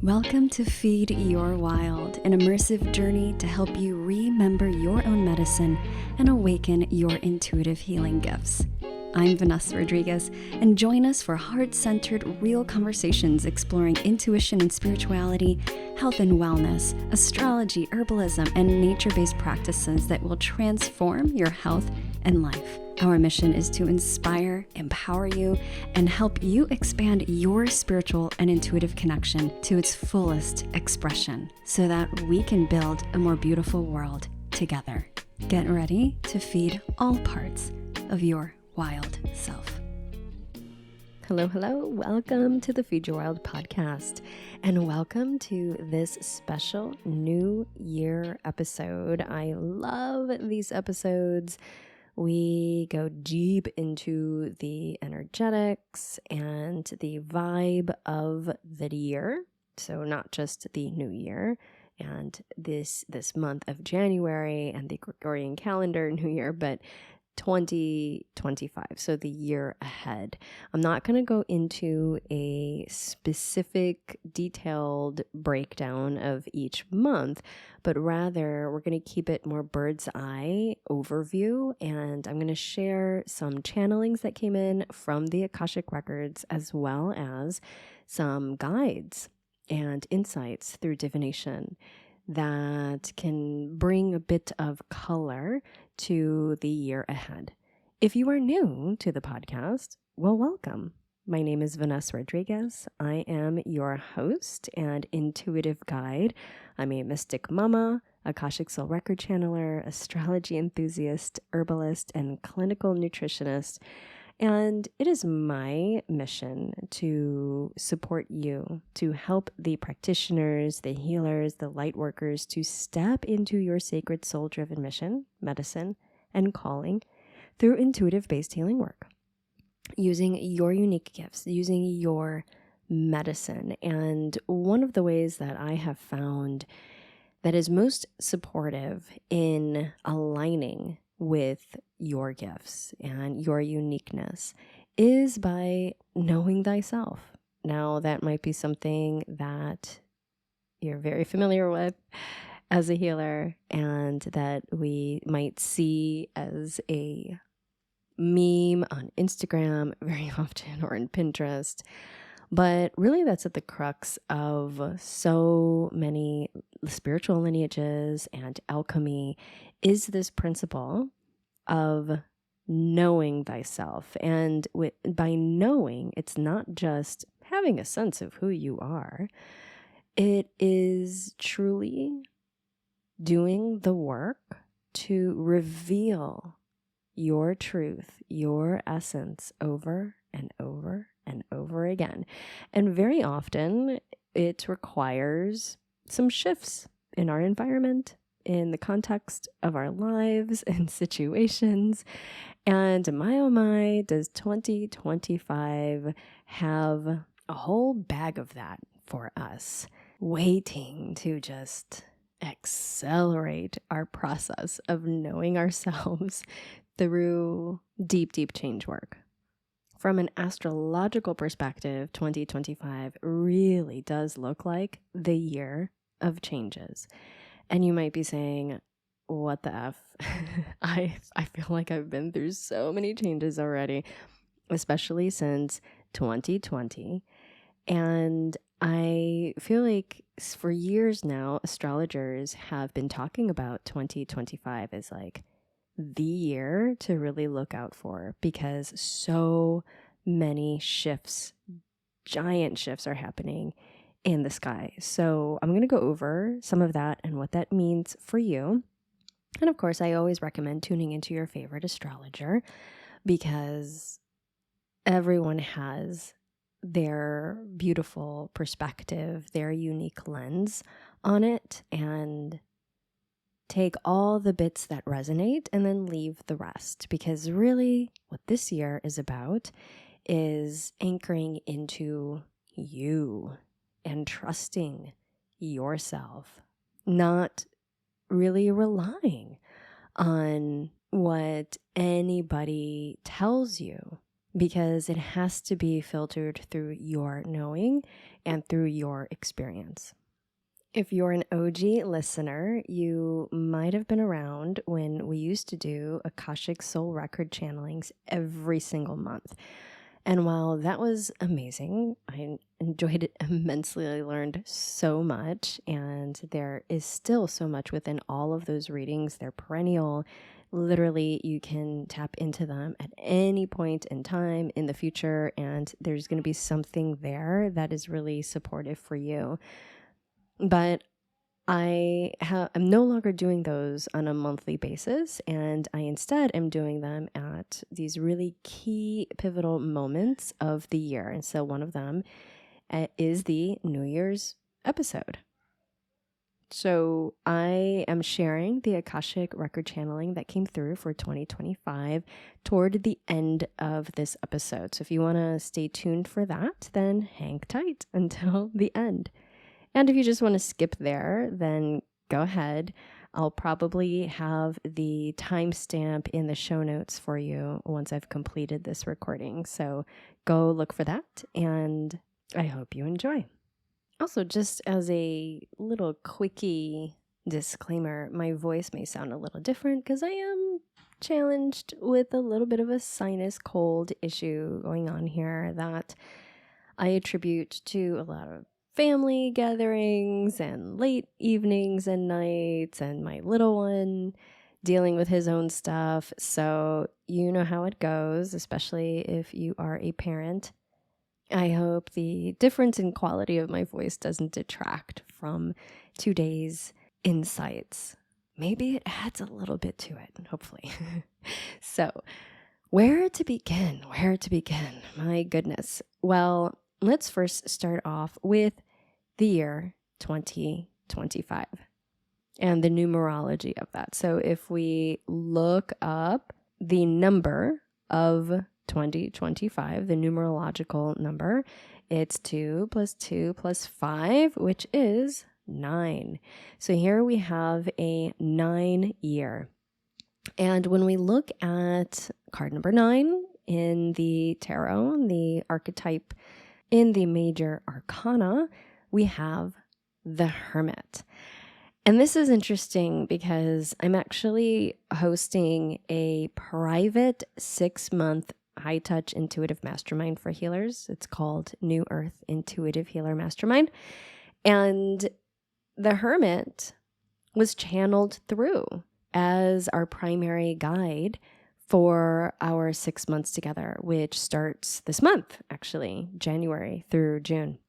Welcome to Feed Your Wild, an immersive journey to help you remember your own medicine and awaken your intuitive healing gifts. I'm Vanessa Rodriguez, and join us for heart-centered, real conversations exploring intuition and spirituality, health and wellness, astrology, herbalism, and nature-based practices that will transform your health and life. Our mission is to inspire, empower you, and help you expand your spiritual and intuitive connection to its fullest expression so that we can build a more beautiful world together. Get ready to feed all parts of your wild self. Hello. Welcome to the Feed Your Wild podcast, and welcome to this special New Year episode. I love these episodes. We go deep into the energetics and the vibe of the year. So not just the new year and this month of January and the Gregorian calendar new year, but 2025, so the year ahead. I'm not going to go into a specific detailed breakdown of each month, but rather we're going to keep it more bird's eye overview, and I'm going to share some channelings that came in from the Akashic Records, as well as some guides and insights through divination that can bring a bit of color to the year ahead. If you are new to the podcast, well, welcome. My name is Vanessa Rodriguez. I am your host and intuitive guide. I'm a mystic mama, Akashic Soul Record channeler, astrology enthusiast, herbalist, and clinical nutritionist. And it is my mission to support you, to help the practitioners, the healers, the light workers to step into your sacred soul-driven mission, medicine, and calling through intuitive-based healing work, using your unique gifts, using your medicine. And one of the ways that I have found that is most supportive in aligning with your gifts and your uniqueness is by knowing thyself. Now, that might be something that you're very familiar with as a healer and that we might see as a meme on Instagram very often or in Pinterest. But really, that's at the crux of so many spiritual lineages and alchemy, is this principle of knowing thyself. And by knowing, it's not just having a sense of who you are. It is truly doing the work to reveal your truth, your essence over and over and over again. And very often it requires some shifts in our environment, in the context of our lives and situations. And my oh my, does 2025 have a whole bag of that for us, waiting to just accelerate our process of knowing ourselves through deep change work. From an astrological perspective, 2025 really does look like the year of changes. And you might be saying, what the F? I feel like I've been through so many changes already, especially since 2020. And I feel like for years now, astrologers have been talking about 2025 as like the year to really look out for, because so many shifts, giant shifts are happening in the sky. So I'm going to go over some of that and what that means for you. And of course, I always recommend tuning into your favorite astrologer, because everyone has their beautiful perspective, their unique lens on it, and take all the bits that resonate and then leave the rest. Because really what this year is about is anchoring into you and trusting yourself, not really relying on what anybody tells you because it has to be filtered through your knowing and through your experience. If you're an OG listener, you might have been around when we used to do Akashic Soul Record channelings every single month. And while that was amazing, I enjoyed it immensely. I learned so much, and there is still so much within all of those readings. They're perennial. Literally, you can tap into them at any point in time in the future, and there's going to be something there that is really supportive for you. But I'm no longer doing those on a monthly basis, and I instead am doing them at these really key pivotal moments of the year. And so one of them is the New Year's episode. So I am sharing the Akashic record channeling that came through for 2025 toward the end of this episode. So if you want to stay tuned for that, then hang tight until the end. And if you just want to skip there, then go ahead. I'll probably have the timestamp in the show notes for you once I've completed this recording. So go look for that, and I hope you enjoy. Also, just as a little quickie disclaimer, my voice may sound a little different because I am challenged with a little bit of a sinus cold issue going on here that I attribute to a lot of family gatherings and late evenings and nights, and my little one dealing with his own stuff. So you know how it goes, especially if you are a parent. I hope the difference in quality of my voice doesn't detract from today's insights. Maybe it adds a little bit to it, hopefully. So where to begin? My goodness. Well, let's first start off with the year 2025 and the numerology of that. So if we look up the number of 2025, the numerological number, it's 2 + 2 + 5, which is 9. So here we have a 9 year. And when we look at card number 9 in the tarot, the archetype in the major arcana, we have the Hermit. And this is interesting because I'm actually hosting a private 6-month high-touch intuitive mastermind for healers. It's called New Earth Intuitive Healer Mastermind. And the Hermit was channeled through as our primary guide for our 6 months together, which starts this month, actually, January through June.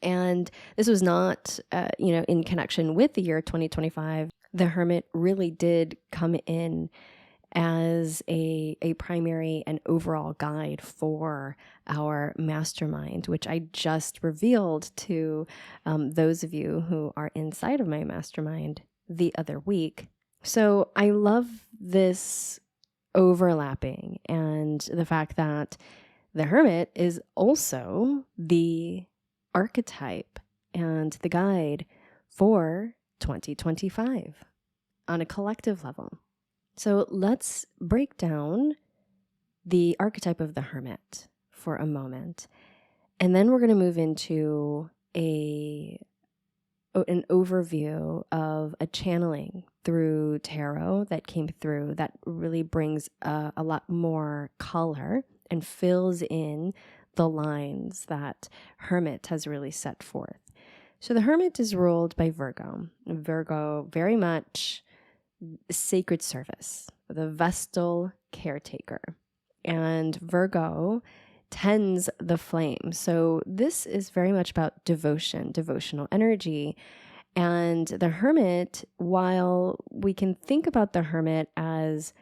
And this was not, in connection with the year 2025. The Hermit really did come in as a primary and overall guide for our mastermind, which I just revealed to those of you who are inside of my mastermind the other week. So I love this overlapping and the fact that the Hermit is also the archetype and the guide for 2025 on a collective level. So let's break down the archetype of the Hermit for a moment. And then we're going to move into an overview of a channeling through tarot that came through that really brings a lot more color and fills in the lines that Hermit has really set forth. So the Hermit is ruled by Virgo. Virgo, very much sacred service, the Vestal caretaker. And Virgo tends the flame. So this is very much about devotion, devotional energy. And the Hermit, while we can think about the Hermit as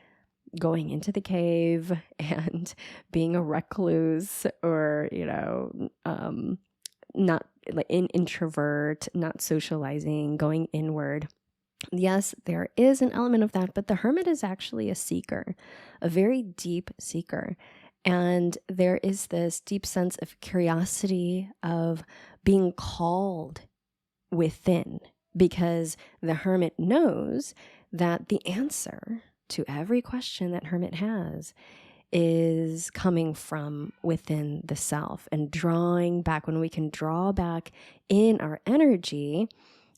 going into the cave and being a recluse or, not like an introvert, not socializing, going inward. Yes, there is an element of that, but the Hermit is actually a seeker, a very deep seeker. And there is this deep sense of curiosity, of being called within, because the Hermit knows that the answer to every question that Hermit has is coming from within the self, and drawing back. When we can draw back in our energy,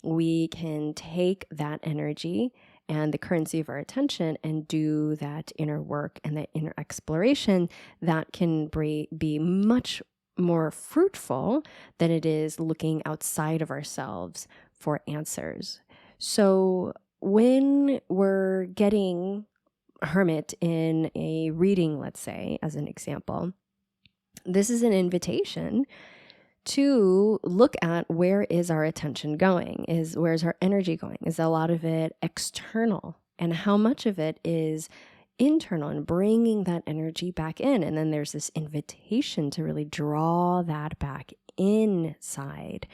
we can take that energy and the currency of our attention and do that inner work and that inner exploration that can be much more fruitful than it is looking outside of ourselves for answers. So when we're getting Hermit in a reading, let's say, as an example, this is an invitation to look at where is our attention going, where's our energy going? Is a lot of it external, and how much of it is internal, and bringing that energy back in? And then there's this invitation to really draw that back inside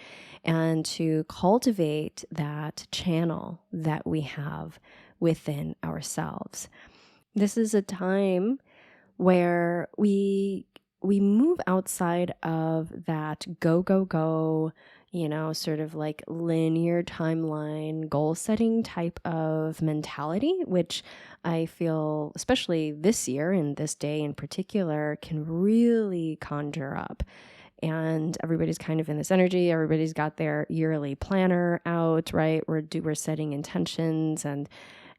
and to cultivate that channel that we have within ourselves. This is a time where we move outside of that go, sort of like linear timeline, goal-setting type of mentality, which I feel, especially this year and this day in particular, can really conjure up. And everybody's kind of in this energy. Everybody's got their yearly planner out, right? We're setting intentions, and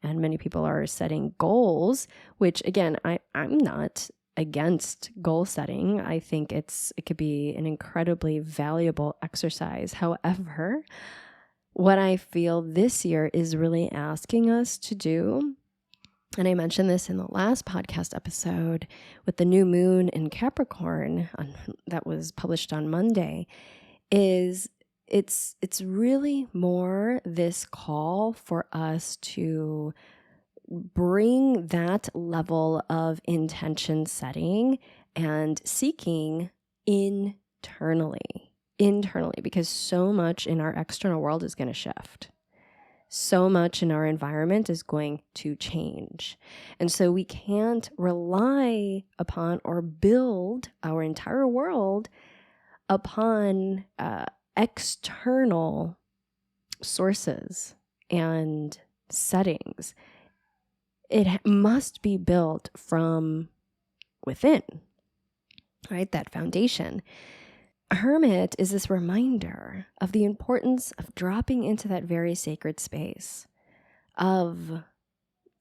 many people are setting goals, which again, I'm not against goal setting. I think it could be an incredibly valuable exercise. However, what I feel this year is really asking us to do, and I mentioned this in the last podcast episode with the new moon in Capricorn that was published on Monday, is it's really more this call for us to bring that level of intention setting and seeking internally, because so much in our external world is going to shift. So much in our environment is going to change. And so we can't rely upon or build our entire world upon external sources and settings. It must be built from within, right? That foundation. Hermit is this reminder of the importance of dropping into that very sacred space of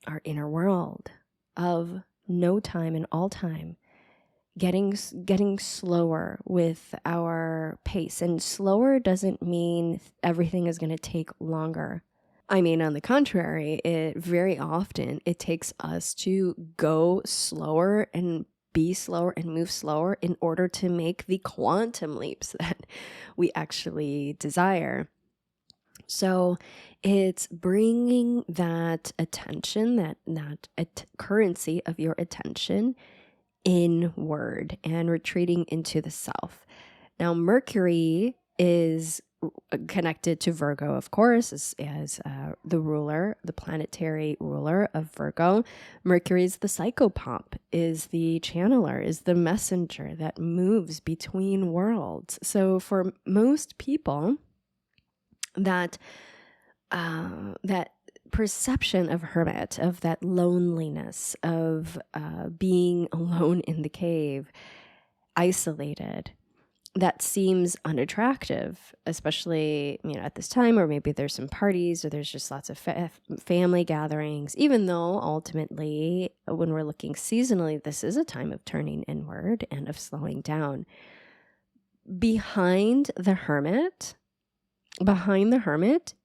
our inner world, of no time and all time, getting slower with our pace. And slower doesn't mean everything is going to take longer. I mean, on the contrary, very often it takes us to go slower and be slower and move slower in order to make the quantum leaps that we actually desire. So it's bringing that attention, that currency of your attention inward and retreating into the self. Now, Mercury is connected to Virgo, of course, as the ruler, the planetary ruler of Virgo. Mercury is the psychopomp, is the channeler, is the messenger that moves between worlds. So for most people, that perception of hermit, of that loneliness, of being alone in the cave, isolated, that seems unattractive, especially, at this time, or maybe there's some parties or there's just lots of family gatherings, even though ultimately when we're looking seasonally, this is a time of turning inward and of slowing down. Behind the hermit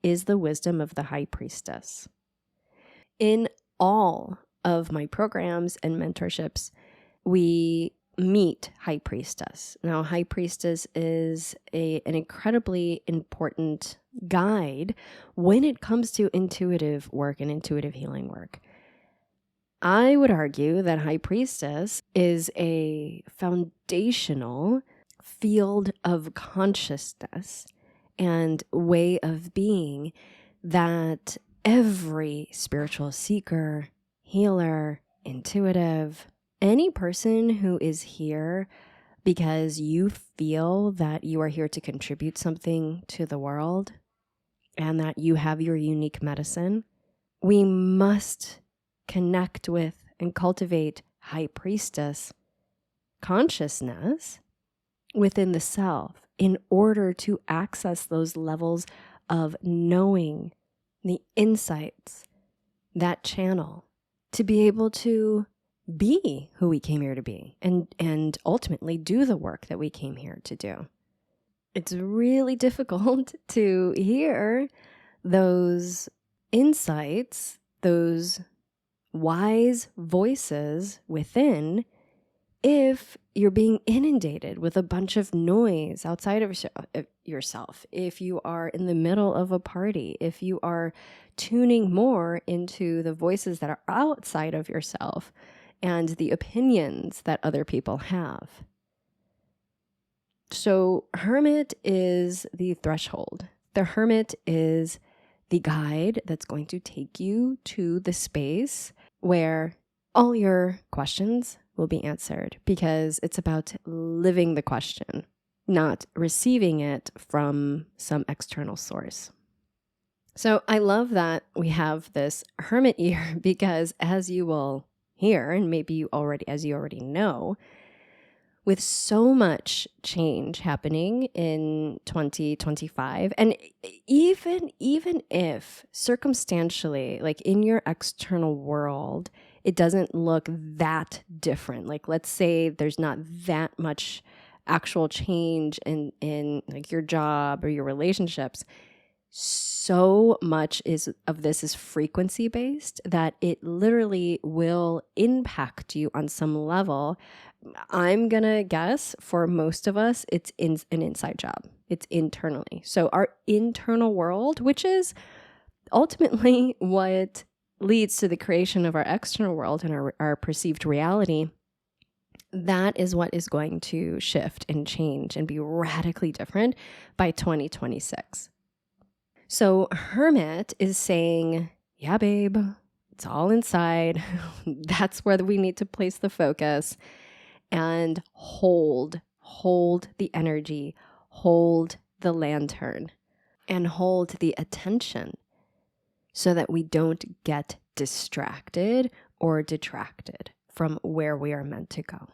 is the wisdom of the high priestess. In all of my programs and mentorships, we meet high priestess. Now, high priestess is an incredibly important guide when it comes to intuitive work and intuitive healing work. I would argue that high priestess is a foundational field of consciousness and way of being that every spiritual seeker, healer, intuitive, any person who is here because you feel that you are here to contribute something to the world and that you have your unique medicine, we must connect with and cultivate high priestess consciousness within the self in order to access those levels of knowing, the insights, that channel, to be able to be who we came here to be and ultimately do the work that we came here to do. It's really difficult to hear those insights, those wise voices within, if you're being inundated with a bunch of noise outside of yourself, if you are in the middle of a party, if you are tuning more into the voices that are outside of yourself and the opinions that other people have. So Hermit is the threshold. The Hermit is the guide that's going to take you to the space where all your questions will be answered, because it's about living the question, not receiving it from some external source. So I love that we have this Hermit year, because as you will hear, and maybe you already know, with so much change happening in 2025, and even if circumstantially, like in your external world, it doesn't look that different. Like, let's say there's not that much actual change in like your job or your relationships. So much of this is frequency based that it literally will impact you on some level. I'm gonna guess for most of us, it's an inside job. It's internally. So our internal world, which is ultimately what leads to the creation of our external world and our perceived reality, that is what is going to shift and change and be radically different by 2026. So Hermit is saying, yeah, babe, it's all inside. That's where we need to place the focus, and hold the energy, hold the lantern, and hold the attention, so that we don't get distracted or detracted from where we are meant to go.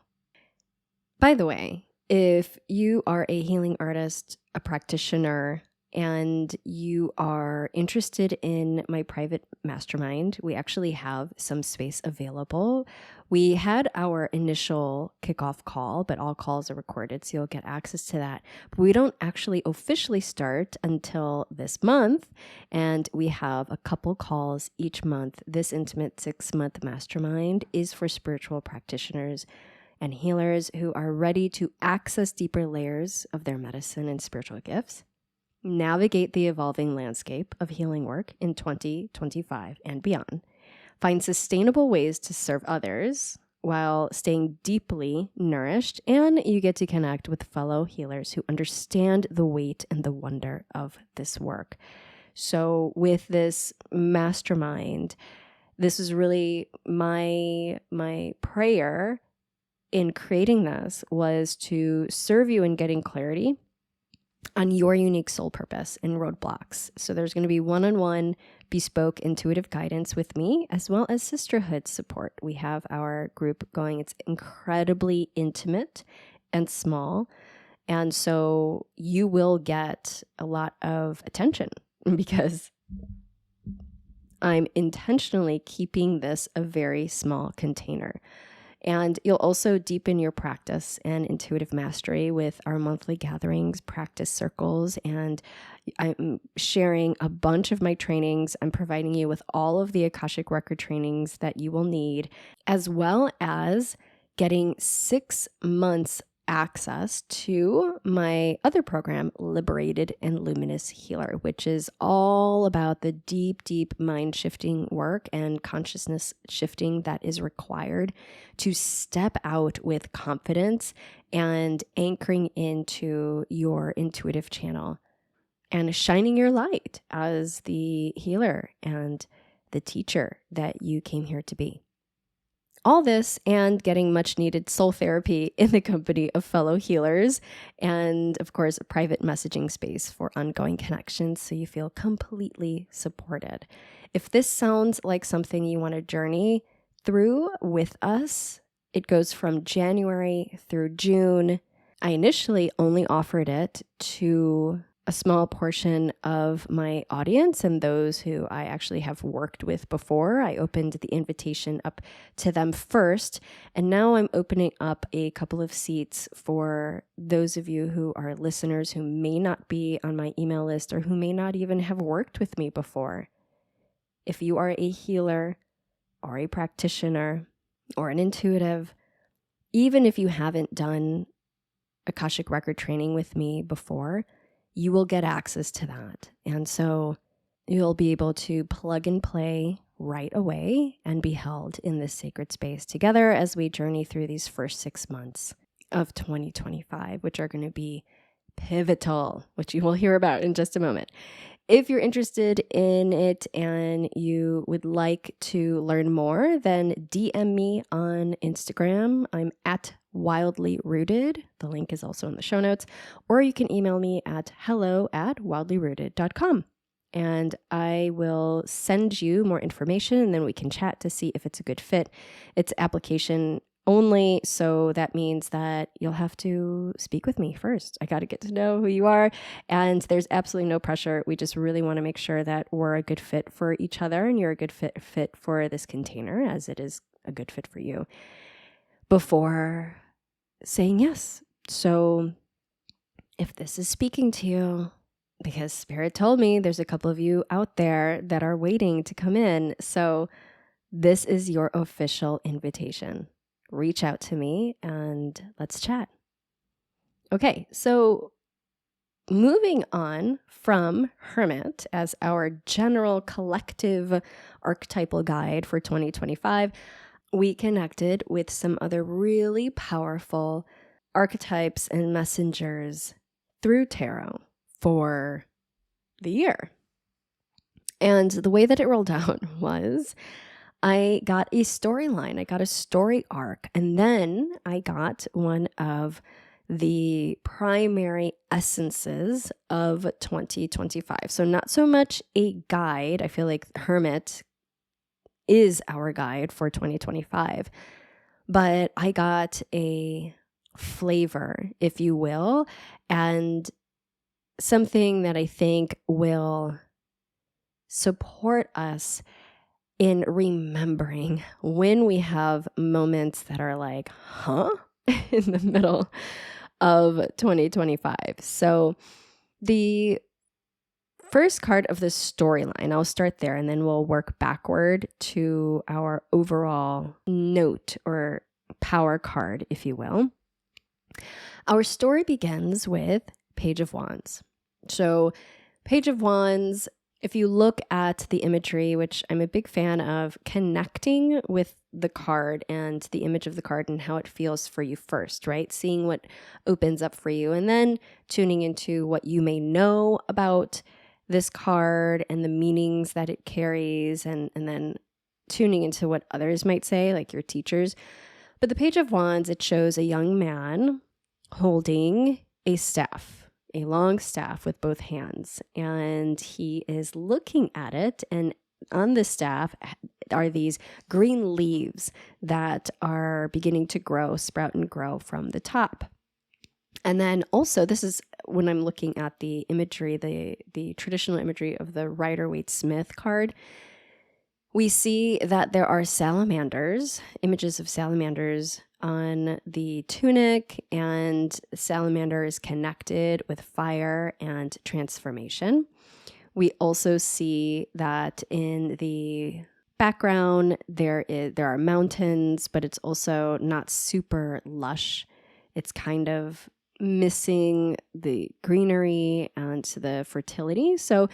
By the way, if you are a healing artist, a practitioner, and you are interested in my private mastermind, we actually have some space available. We had our initial kickoff call, but all calls are recorded, so you'll get access to that. But we don't actually officially start until this month, and we have a couple calls each month. This intimate 6-month mastermind is for spiritual practitioners and healers who are ready to access deeper layers of their medicine and spiritual gifts, navigate the evolving landscape of healing work in 2025 and beyond, find sustainable ways to serve others while staying deeply nourished, and you get to connect with fellow healers who understand the weight and the wonder of this work. So with this mastermind, this is really my prayer in creating this, was to serve you in getting clarity on your unique soul purpose and roadblocks. So there's going to be one-on-one bespoke intuitive guidance with me, as well as sisterhood support. We have our group going. It's incredibly intimate and small. And so you will get a lot of attention, because I'm intentionally keeping this a very small container. And you'll also deepen your practice and intuitive mastery with our monthly gatherings, practice circles, and I'm sharing a bunch of my trainings. I'm providing you with all of the Akashic Record trainings that you will need, as well as getting 6 months access to my other program, Liberated and Luminous Healer, which is all about the deep mind shifting work and consciousness shifting that is required to step out with confidence and anchoring into your intuitive channel and shining your light as the healer and the teacher that you came here to be. All this and getting much needed soul therapy in the company of fellow healers, and of course, a private messaging space for ongoing connections so you feel completely supported. If this sounds like something you want to journey through with us, It goes from January through June. I initially only offered it to a small portion of my audience and those who I actually have worked with before. I opened the invitation up to them first, and now I'm opening up a couple of seats for those of you who are listeners who may not be on my email list or who may not even have worked with me before. If you are a healer or a practitioner or an intuitive, even if you haven't done Akashic Record training with me before, you will get access to that. And so you'll be able to plug and play right away and be held in this sacred space together as we journey through these first 6 months of 2025, which are going to be pivotal, which you will hear about in just a moment. If you're interested in it and you would like to learn more, then DM me on Instagram. I'm at Wildly Rooted. The link is also in the show notes. Or you can email me at hello@wildlyrooted.com. And I will send you more information and then we can chat to see if it's a good fit. It's application only, so that means that you'll have to speak with me first. I got to get to know who you are, and there's absolutely no pressure. We just really want to make sure that we're a good fit for each other and you're a good fit for this container as it is a good fit for you before saying yes. So if this is speaking to you, because Spirit told me there's a couple of you out there that are waiting to come in, so this is your official invitation. Reach out to me and let's chat. Okay, so moving on from Hermit as our general collective archetypal guide for 2025, we connected with some other really powerful archetypes and messengers through tarot for the year. And the way that it rolled out was I got a storyline, I got a story arc, and then I got one of the primary essences of 2025. So not so much a guide. I feel like Hermit is our guide for 2025, but I got a flavor, if you will, and something that I think will support us in remembering when we have moments that are like, huh? in the middle of 2025. So the first card of the storyline, I'll start there and then we'll work backward to our overall note or power card, if you will. Our story begins with Page of Wands. So Page of Wands, if you look at the imagery, which I'm a big fan of, connecting with the card and the image of the card and how it feels for you first, right? Seeing what opens up for you and then tuning into what you may know about this card and the meanings that it carries and then tuning into what others might say, like your teachers. But the Page of Wands, it shows a young man holding a staff, a long staff with both hands, and he is looking at it, and on the staff are these green leaves that are beginning to grow, sprout and grow from the top. And then also, this is when I'm looking at the imagery, the traditional imagery of the Rider-Waite-Smith card, we see that there are salamanders, images of salamanders on the tunic, and salamander is connected with fire and transformation. We also see that in the background there are mountains, but it's also not super lush. It's kind of missing the greenery and the fertility. So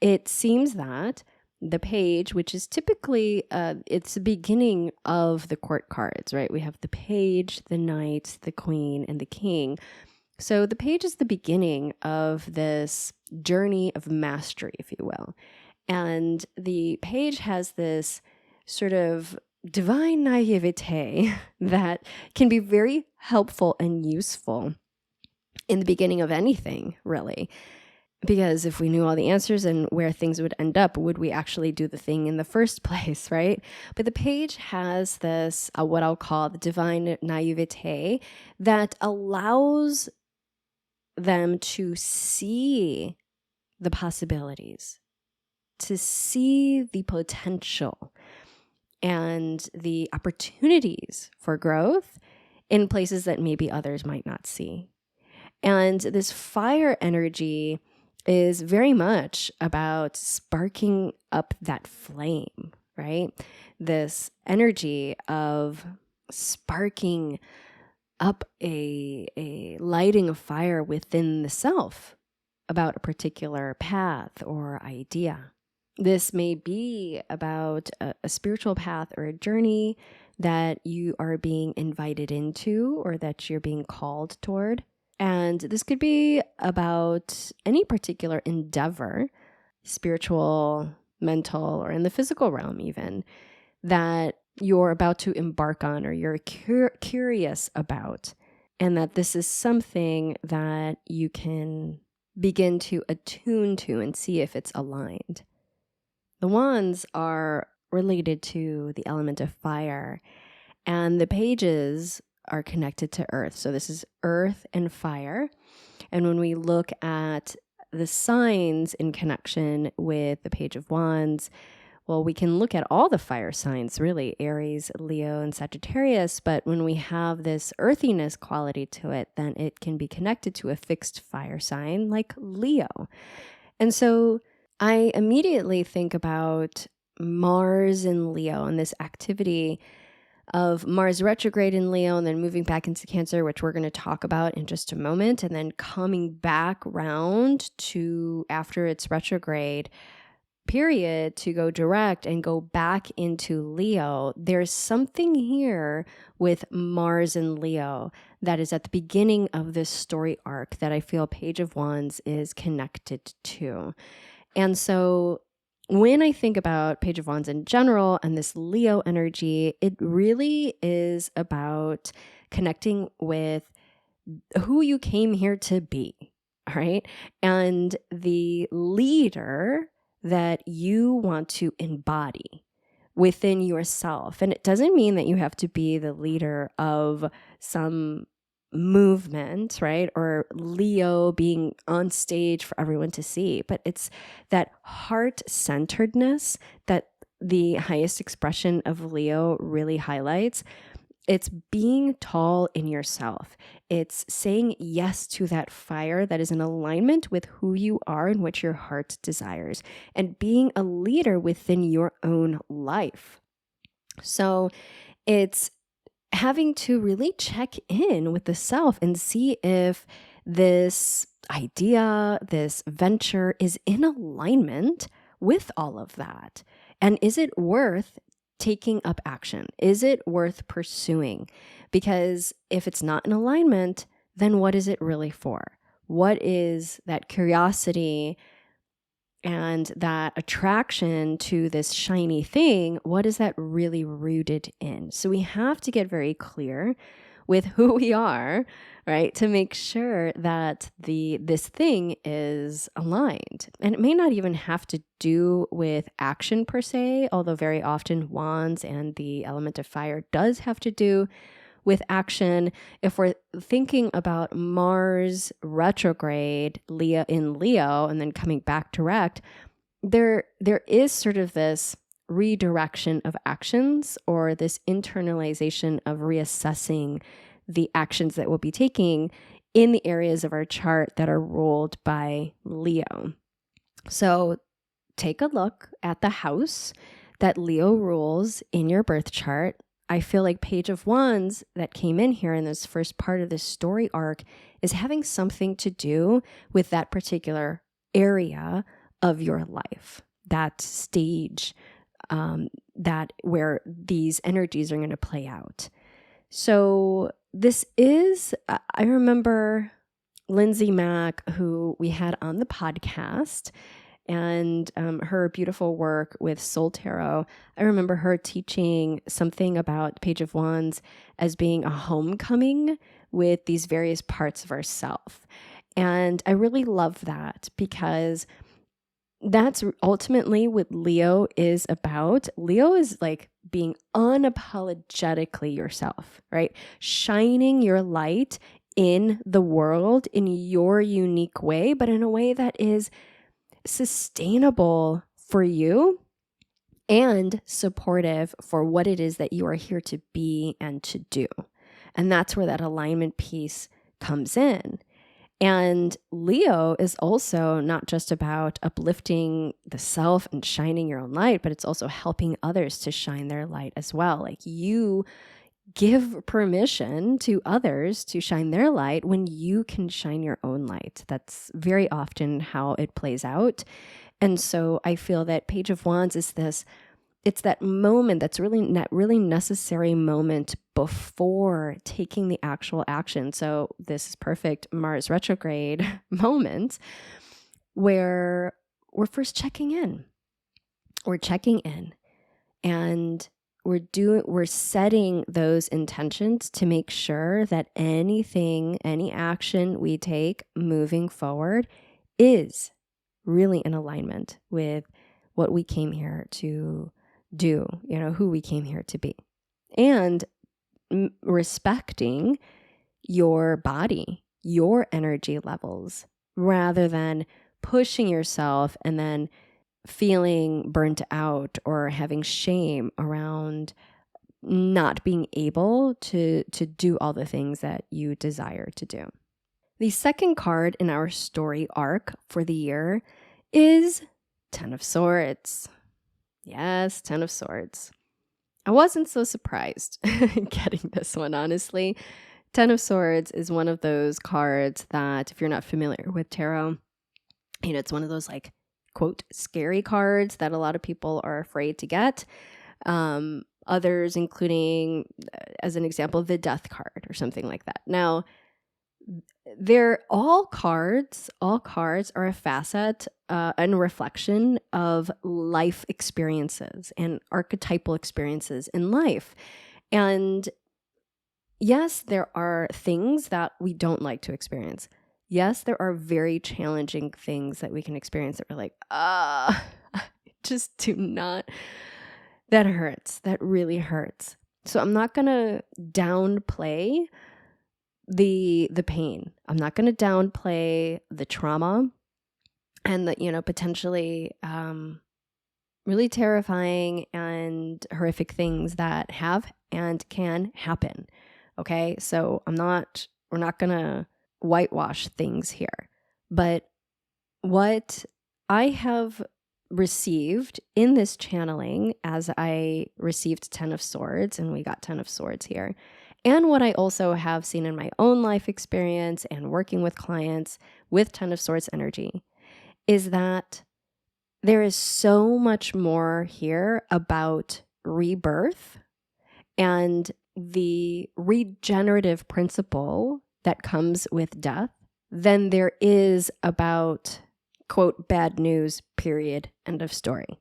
it seems that the page, which is typically, it's the beginning of the court cards, right? We have the page, the knight, the queen, and the king. So the page is the beginning of this journey of mastery, if you will. And the page has this sort of divine naivete that can be very helpful and useful in the beginning of anything, really. Because if we knew all the answers and where things would end up, would we actually do the thing in the first place, right? But the page has this, what I'll call the divine naivete, that allows them to see the possibilities, to see the potential and the opportunities for growth in places that maybe others might not see. And this fire energy is very much about sparking up that flame, right? This energy of sparking up a lighting of fire within the self about a particular path or idea. This may be about a spiritual path or a journey that you are being invited into or that you're being called toward. And this could be about any particular endeavor, spiritual, mental, or in the physical realm even, that you're about to embark on or you're curious about. And that this is something that you can begin to attune to and see if it's aligned. The wands are related to the element of fire, and the pages are connected to earth. So this is earth and fire. And when we look at the signs in connection with the page of wands, well, we can look at all the fire signs, really, Aries, Leo, and Sagittarius. But when we have this earthiness quality to it, then it can be connected to a fixed fire sign like Leo. And so I immediately think about Mars in Leo and this activity of Mars retrograde in Leo and then moving back into Cancer, which we're going to talk about in just a moment, and then coming back round to, after its retrograde period, to go direct and go back into Leo. There's something here with Mars and Leo that is at the beginning of this story arc that I feel Page of Wands is connected to. And so when I think about Page of Wands in general and this Leo energy, it really is about connecting with who you came here to be, right? And the leader that you want to embody within yourself. And it doesn't mean that you have to be the leader of some movement, right? Or Leo being on stage for everyone to see, but it's that heart-centeredness that the highest expression of Leo really highlights. It's being tall in yourself. It's saying yes to that fire that is in alignment with who you are and what your heart desires, and being a leader within your own life. So it's having to really check in with the self and see if this idea, this venture is in alignment with all of that. And is it worth taking up action? Is it worth pursuing? Because if it's not in alignment, then what is it really for? What is that curiosity and that attraction to this shiny thing? What is that really rooted in? So we have to get very clear with who we are, right? To make sure that this thing is aligned. And it may not even have to do with action per se, although very often wands and the element of fire does have to do with action. If we're thinking about Mars retrograde Leo in Leo and then coming back direct, there is sort of this redirection of actions or this internalization of reassessing the actions that we'll be taking in the areas of our chart that are ruled by Leo. So take a look at the house that Leo rules in your birth chart. I feel like Page of Wands that came in here in this first part of this story arc is having something to do with that particular area of your life, that stage, that where these energies are going to play out. So this is, I remember Lindsay Mack, who we had on the podcast, and her beautiful work with Soul Tarot. I remember her teaching something about Page of Wands as being a homecoming with these various parts of ourself. And I really love that because that's ultimately what Leo is about. Leo is like being unapologetically yourself, right? Shining your light in the world in your unique way, but in a way that is sustainable for you and supportive for what it is that you are here to be and to do. And that's where that alignment piece comes in. And Leo is also not just about uplifting the self and shining your own light, but it's also helping others to shine their light as well. Like you give permission to others to shine their light when you can shine your own light. That's very often how it plays out. And so I feel that Page of Wands is this, it's that moment that's really necessary moment before taking the actual action. So this is perfect Mars retrograde moment where we're first checking in. We're checking in and we're setting those intentions to make sure that any action we take moving forward is really in alignment with what we came here to do, who we came here to be. And respecting your body, your energy levels, rather than pushing yourself and then feeling burnt out or having shame around not being able to do all the things that you desire to do. The second card in our story arc for the year is Ten of Swords. Yes, Ten of Swords. I wasn't so surprised getting this one, honestly. Ten of Swords is one of those cards that, if you're not familiar with tarot, it's one of those like, quote, scary cards that a lot of people are afraid to get. Others, including, as an example, the Death card or something like that. Now, all cards are a facet and reflection of life experiences and archetypal experiences in life. And yes, there are things that we don't like to experience. Yes, there are very challenging things that we can experience that we're like, just do not. That hurts. That really hurts. So I'm not going to downplay the pain. I'm not going to downplay the trauma and the, potentially really terrifying and horrific things that have and can happen. Okay. So we're not going to whitewash things here. But what I have received in this channeling, as I received Ten of Swords, and we got Ten of Swords here, and what I also have seen in my own life experience and working with clients with Ten of Swords energy, is that there is so much more here about rebirth and the regenerative principle that comes with death than there is about, quote, bad news, period, end of story.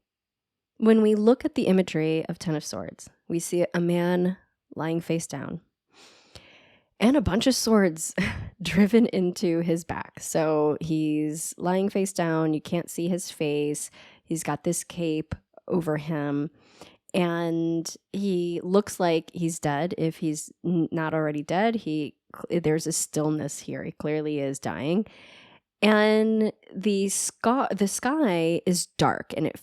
When we look at the imagery of Ten of Swords, we see a man lying face down and a bunch of swords driven into his back. So he's lying face down. You can't see his face. He's got this cape over him. And he looks like he's dead. If he's not already dead, there's a stillness here. He clearly is dying. And the sky is dark and it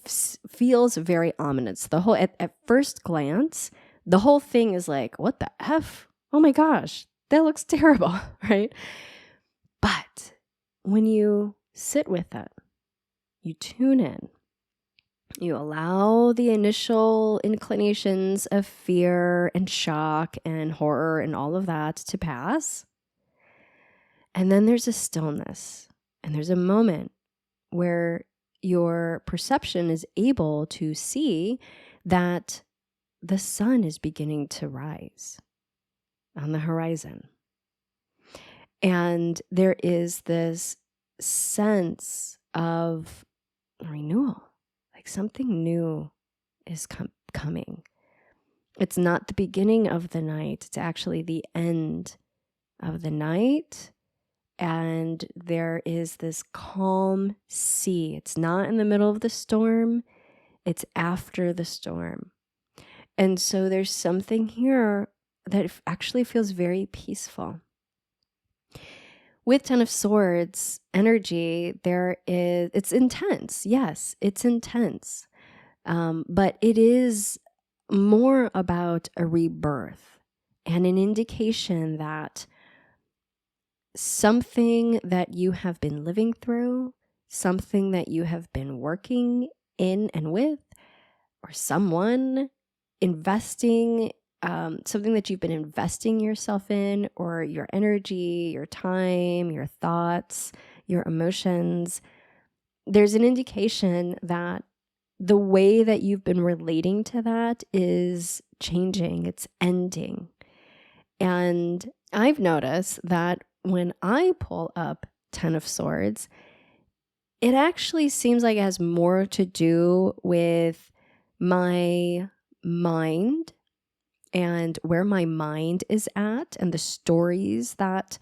feels very ominous. At first glance, the whole thing is like, what the F? Oh my gosh, that looks terrible, right? But when you sit with it, you tune in, you allow the initial inclinations of fear and shock and horror and all of that to pass. And then there's a stillness. And there's a moment where your perception is able to see that the sun is beginning to rise on the horizon. And there is this sense of renewal, like something new is coming. It's not the beginning of the night, it's actually the end of the night. and there is this calm sea. It's not in the middle of the storm, it's after the storm. And so there's something here that actually feels very peaceful. With Ten of Swords energy, it's intense. Yes, it's intense. But it is more about a rebirth and an indication that something that you have been living through, something that you have been working in and with, or someone investing, something that you've been investing yourself in, or your energy, your time, your thoughts, your emotions, there's an indication that the way that you've been relating to that is changing, it's ending. And I've noticed that when I pull up Ten of Swords, it actually seems like it has more to do with my mind and where my mind is at and the stories that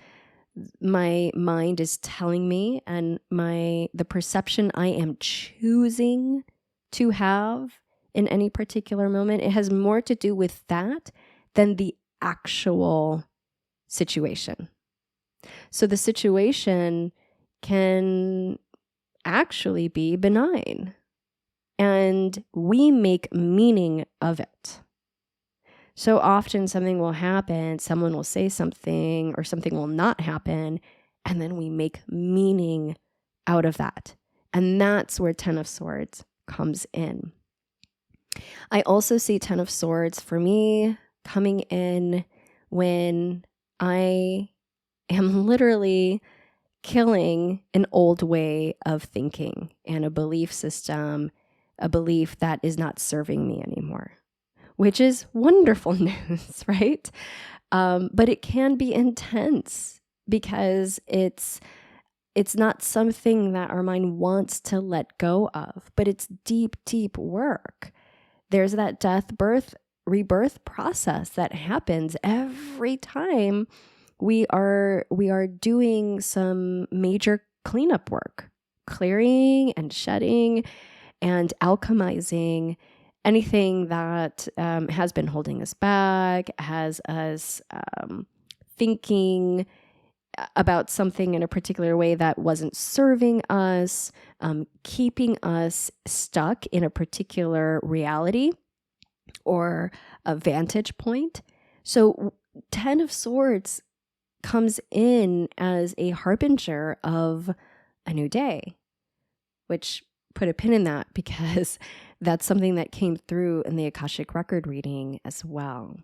my mind is telling me and the perception I am choosing to have in any particular moment. It has more to do with that than the actual situation. So the situation can actually be benign, and we make meaning of it. So often something will happen, someone will say something, or something will not happen, and then we make meaning out of that. And that's where Ten of Swords comes in. I also see Ten of Swords for me coming in when I am literally killing an old way of thinking and a belief system, a belief that is not serving me anymore, which is wonderful news, right? But it can be intense because it's not something that our mind wants to let go of, but it's deep, deep work. There's that death, birth, rebirth process that happens every time we are doing some major cleanup work, clearing and shedding and alchemizing anything that has been holding us back, has us thinking about something in a particular way that wasn't serving us, keeping us stuck in a particular reality or a vantage point. So Ten of Swords comes in as a harbinger of a new day, which put a pin in that because that's something that came through in the Akashic Record reading as well.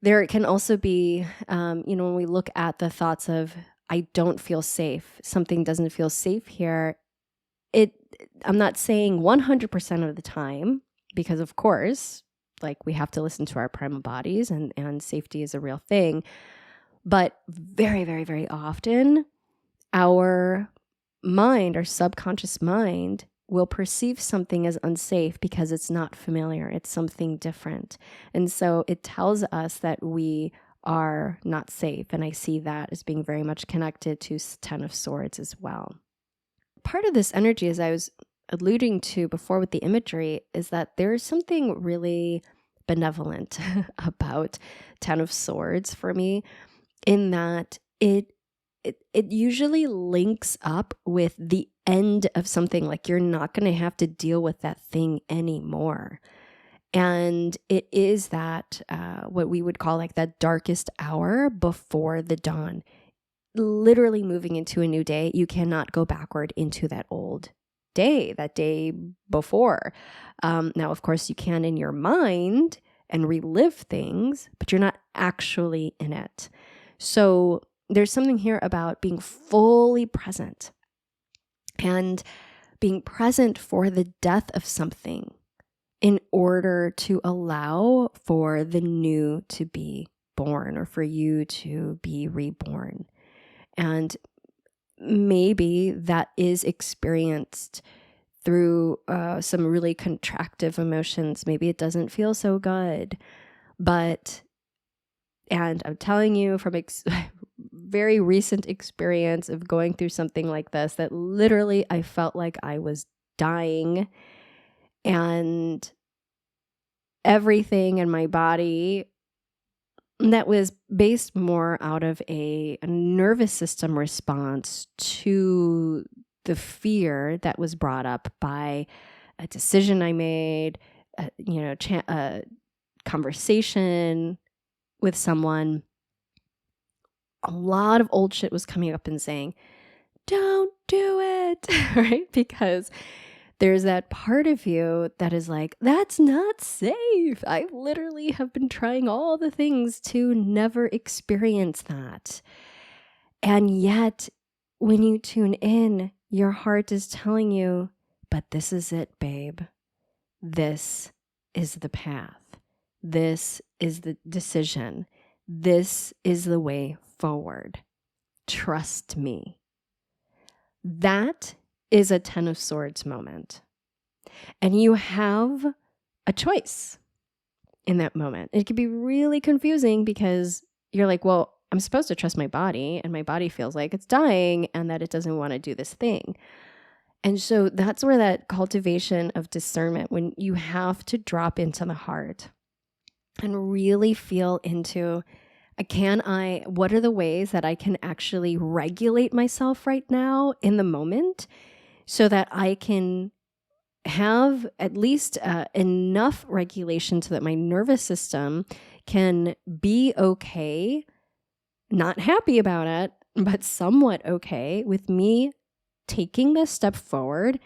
There can also be, when we look at the thoughts of, I don't feel safe, something doesn't feel safe here, I'm not saying 100% of the time, because of course, like we have to listen to our primal bodies and safety is a real thing. But very, very, very often, our mind, our subconscious mind, will perceive something as unsafe because it's not familiar. It's something different. And so it tells us that we are not safe. And I see that as being very much connected to Ten of Swords as well. Part of this energy, as I was alluding to before with the imagery, is that there's something really benevolent about Ten of Swords for me, in that it usually links up with the end of something, like you're not going to have to deal with that thing anymore. And it is that what we would call like that darkest hour before the dawn, literally moving into a new day. You cannot go backward into that old day, that day before. Now, of course, you can in your mind and relive things, but you're not actually in it. So there's something here about being fully present and being present for the death of something in order to allow for the new to be born, or for you to be reborn. And maybe that is experienced through some really contractive emotions. Maybe it doesn't feel so good, and I'm telling you from very recent experience of going through something like this that literally I felt like I was dying, and everything in my body that was based more out of a nervous system response to the fear that was brought up by a decision I made, a conversation with someone. A lot of old shit was coming up and saying, don't do it, right? Because there's that part of you that is like, that's not safe. I literally have been trying all the things to never experience that. And yet, when you tune in, your heart is telling you, but this is it, babe. This is the path. This is the decision. This is the way forward. Trust me. That is a 10 of Swords moment. And you have a choice in that moment. It can be really confusing because you're like, well, I'm supposed to trust my body, and my body feels like it's dying and that it doesn't want to do this thing. And so that's where that cultivation of discernment, when you have to drop into the heart and really feel into, what are the ways that I can actually regulate myself right now in the moment so that I can have at least enough regulation so that my nervous system can be okay, not happy about it, but somewhat okay with me taking this step forward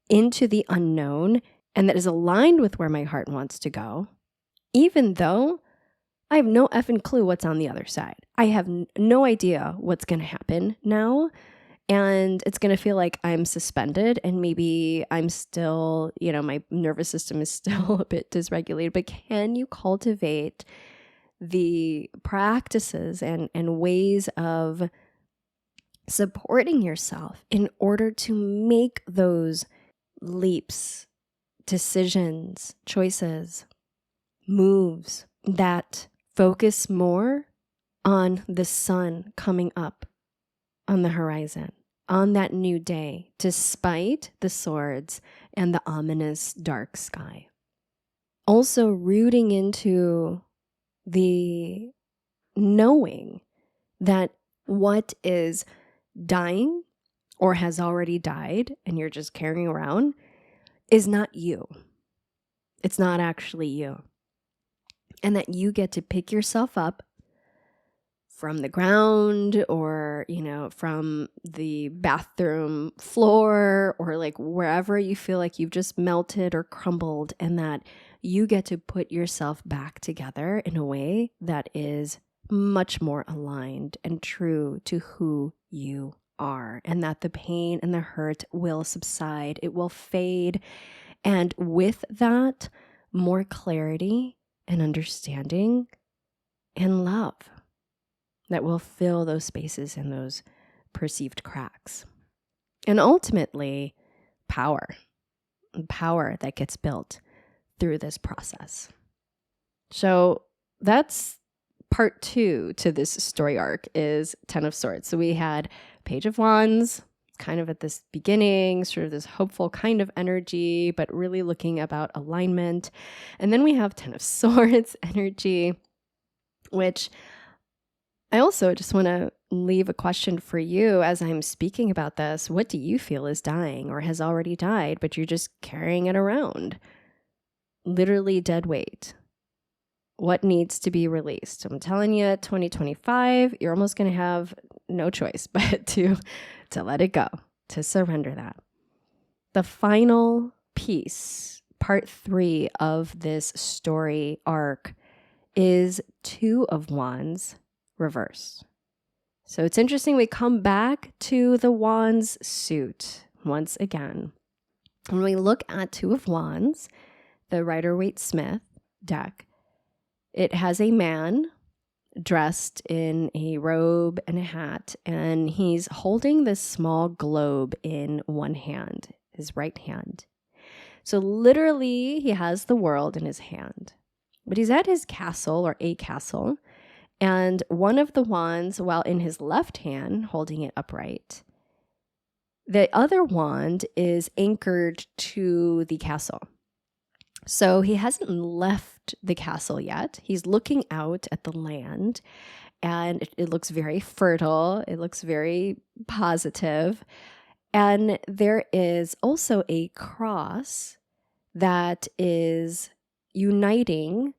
into the unknown, and that is aligned with where my heart wants to go, even though I have no effing clue what's on the other side. I have no idea what's going to happen now. And it's going to feel like I'm suspended, and maybe I'm still, my nervous system is still a bit dysregulated. But can you cultivate the practices and ways of supporting yourself in order to make those leaps, decisions, choices, moves that focus more on the sun coming up on the horizon, on that new day, despite the swords and the ominous dark sky? Also rooting into the knowing that what is dying or has already died and you're just carrying around is not you. It's not actually you. And that you get to pick yourself up from the ground or, from the bathroom floor or like wherever you feel like you've just melted or crumbled, and that you get to put yourself back together in a way that is much more aligned and true to who you are, and that the pain and the hurt will subside. It will fade. And with that, more clarity and understanding and love that will fill those spaces and those perceived cracks. And ultimately, power that gets built through this process. So that's part 2 to this story arc, is 10 of Swords. So we had Page of Wands, kind of at this beginning, sort of this hopeful kind of energy, but really looking about alignment. And then we have 10 of Swords energy, which I also just want to leave a question for you as I'm speaking about this. What do you feel is dying or has already died, but you're just carrying it around? Literally dead weight. What needs to be released? I'm telling you, 2025, you're almost going to have no choice but to let it go, to surrender that. The final piece, part 3 of this story arc, is 2 of Wands reversed. So it's interesting, we come back to the Wands suit once again. When we look at 2 of Wands, the Rider-Waite-Smith deck, it has a man dressed in a robe and a hat, and he's holding this small globe in one hand, his right hand. So literally, he has the world in his hand. But he's at his castle, or a castle, And one of the wands, while in his left hand, holding it upright, the other wand is anchored to the castle. So he hasn't left the castle yet. He's looking out at the land, and it looks very fertile. It looks very positive. And there is also a cross that is uniting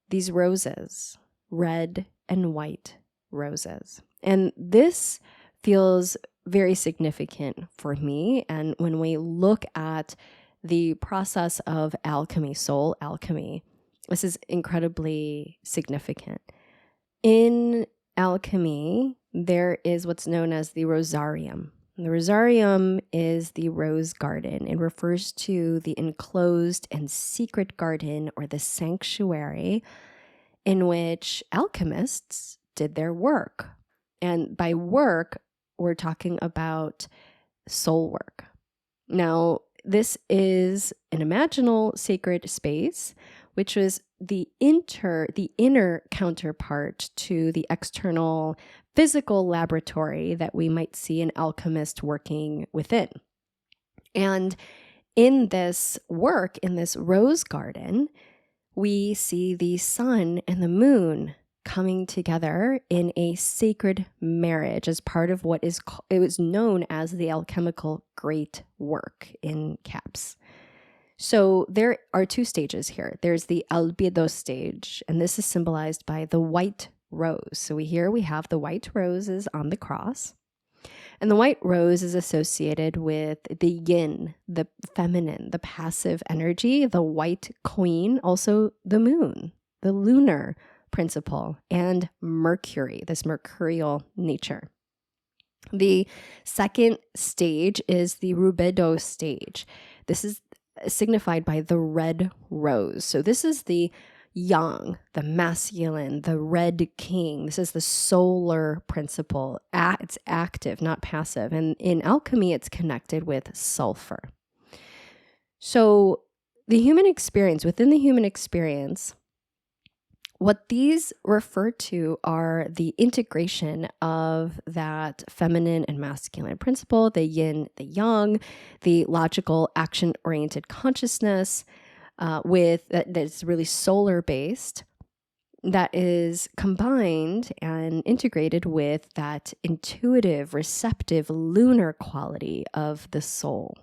these roses, red and white roses. And this feels very significant for me. And when we look at the process of alchemy, soul alchemy, this is incredibly significant. In alchemy, there is what's known as the rosarium. The rosarium is the rose garden. It refers to the enclosed and secret garden, or the sanctuary, in which alchemists did their work. And by work, we're talking about soul work. Now, this is an imaginal sacred space, which was the inner counterpart to the external physical laboratory that we might see an alchemist working within. And in this work, in this rose garden, we see the sun and the moon coming together in a sacred marriage as part of what it was known as the alchemical great work, in caps. So there are two stages here. There's the albedo stage, and this is symbolized by the white rose. So we have the white roses on the cross. And the white rose is associated with the yin, the feminine, the passive energy, the white queen, also the moon, the lunar principle, and Mercury, this mercurial nature. The second stage is the rubedo stage. This is signified by the red rose. So this is the yang, the masculine, the red king. This is the solar principle. It's active, not passive. And in alchemy, it's connected with sulfur. So within the human experience, what these refer to are the integration of that feminine and masculine principle, the yin, the yang, the logical, action-oriented consciousness, that's really solar based, that is combined and integrated with that intuitive, receptive, lunar quality of the soul.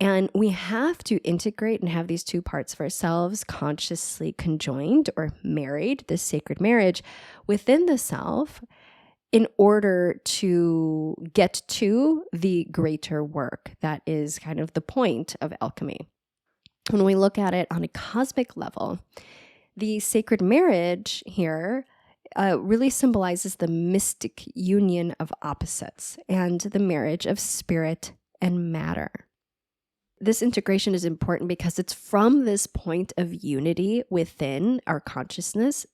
And we have to integrate and have these two parts of ourselves consciously conjoined or married, this sacred marriage within the self, in order to get to the greater work that is kind of the point of alchemy. When we look at it on a cosmic level, the sacred marriage here really symbolizes the mystic union of opposites and the marriage of spirit and matter. This integration is important because it's from this point of unity within our consciousness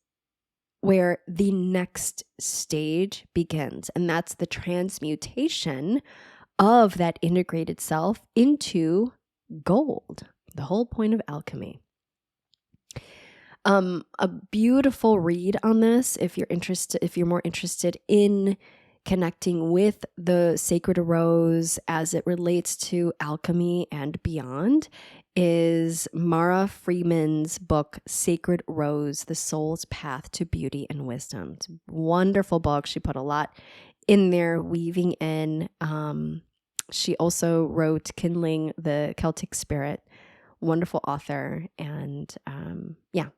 where the next stage begins. And that's the transmutation of that integrated self into gold, the whole point of alchemy. A beautiful read on this, if you're more interested in connecting with the sacred rose as it relates to alchemy and beyond, is Mara Freeman's book, Sacred Rose, The Soul's Path to Beauty and Wisdom. It's a wonderful book. She put a lot in there, weaving in. She also wrote Kindling the Celtic Spirit. Wonderful author. And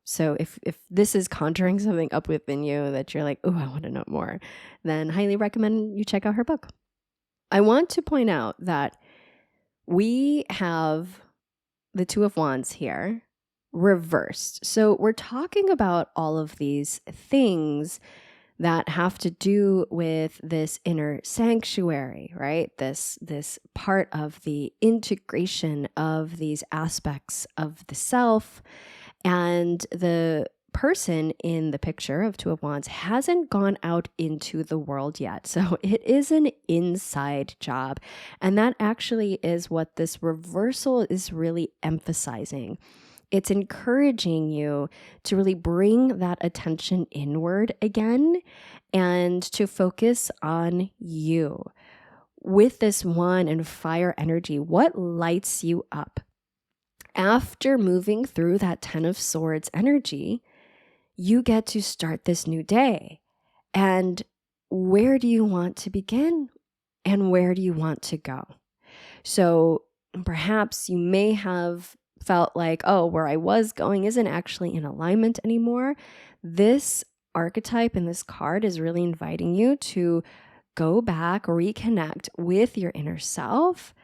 so if this is conjuring something up within you that you're like, oh, I want to know more, then highly recommend you check out her book. I want to point out that we have the Two of Wands here reversed. So we're talking about all of these things that have to do with this inner sanctuary, right? This part of the integration of these aspects of the self. And the person in the picture of Two of Wands hasn't gone out into the world yet. So it is an inside job. And that actually is what this reversal is really emphasizing. It's encouraging you to really bring that attention inward again and to focus on you. With this one and fire energy, what lights you up? After moving through that 10 of Swords energy, you get to start this new day. And where do you want to begin? And where do you want to go? So perhaps you may have felt like, oh, where I was going isn't actually in alignment anymore. This archetype in this card is really inviting you to go back, reconnect with your inner self,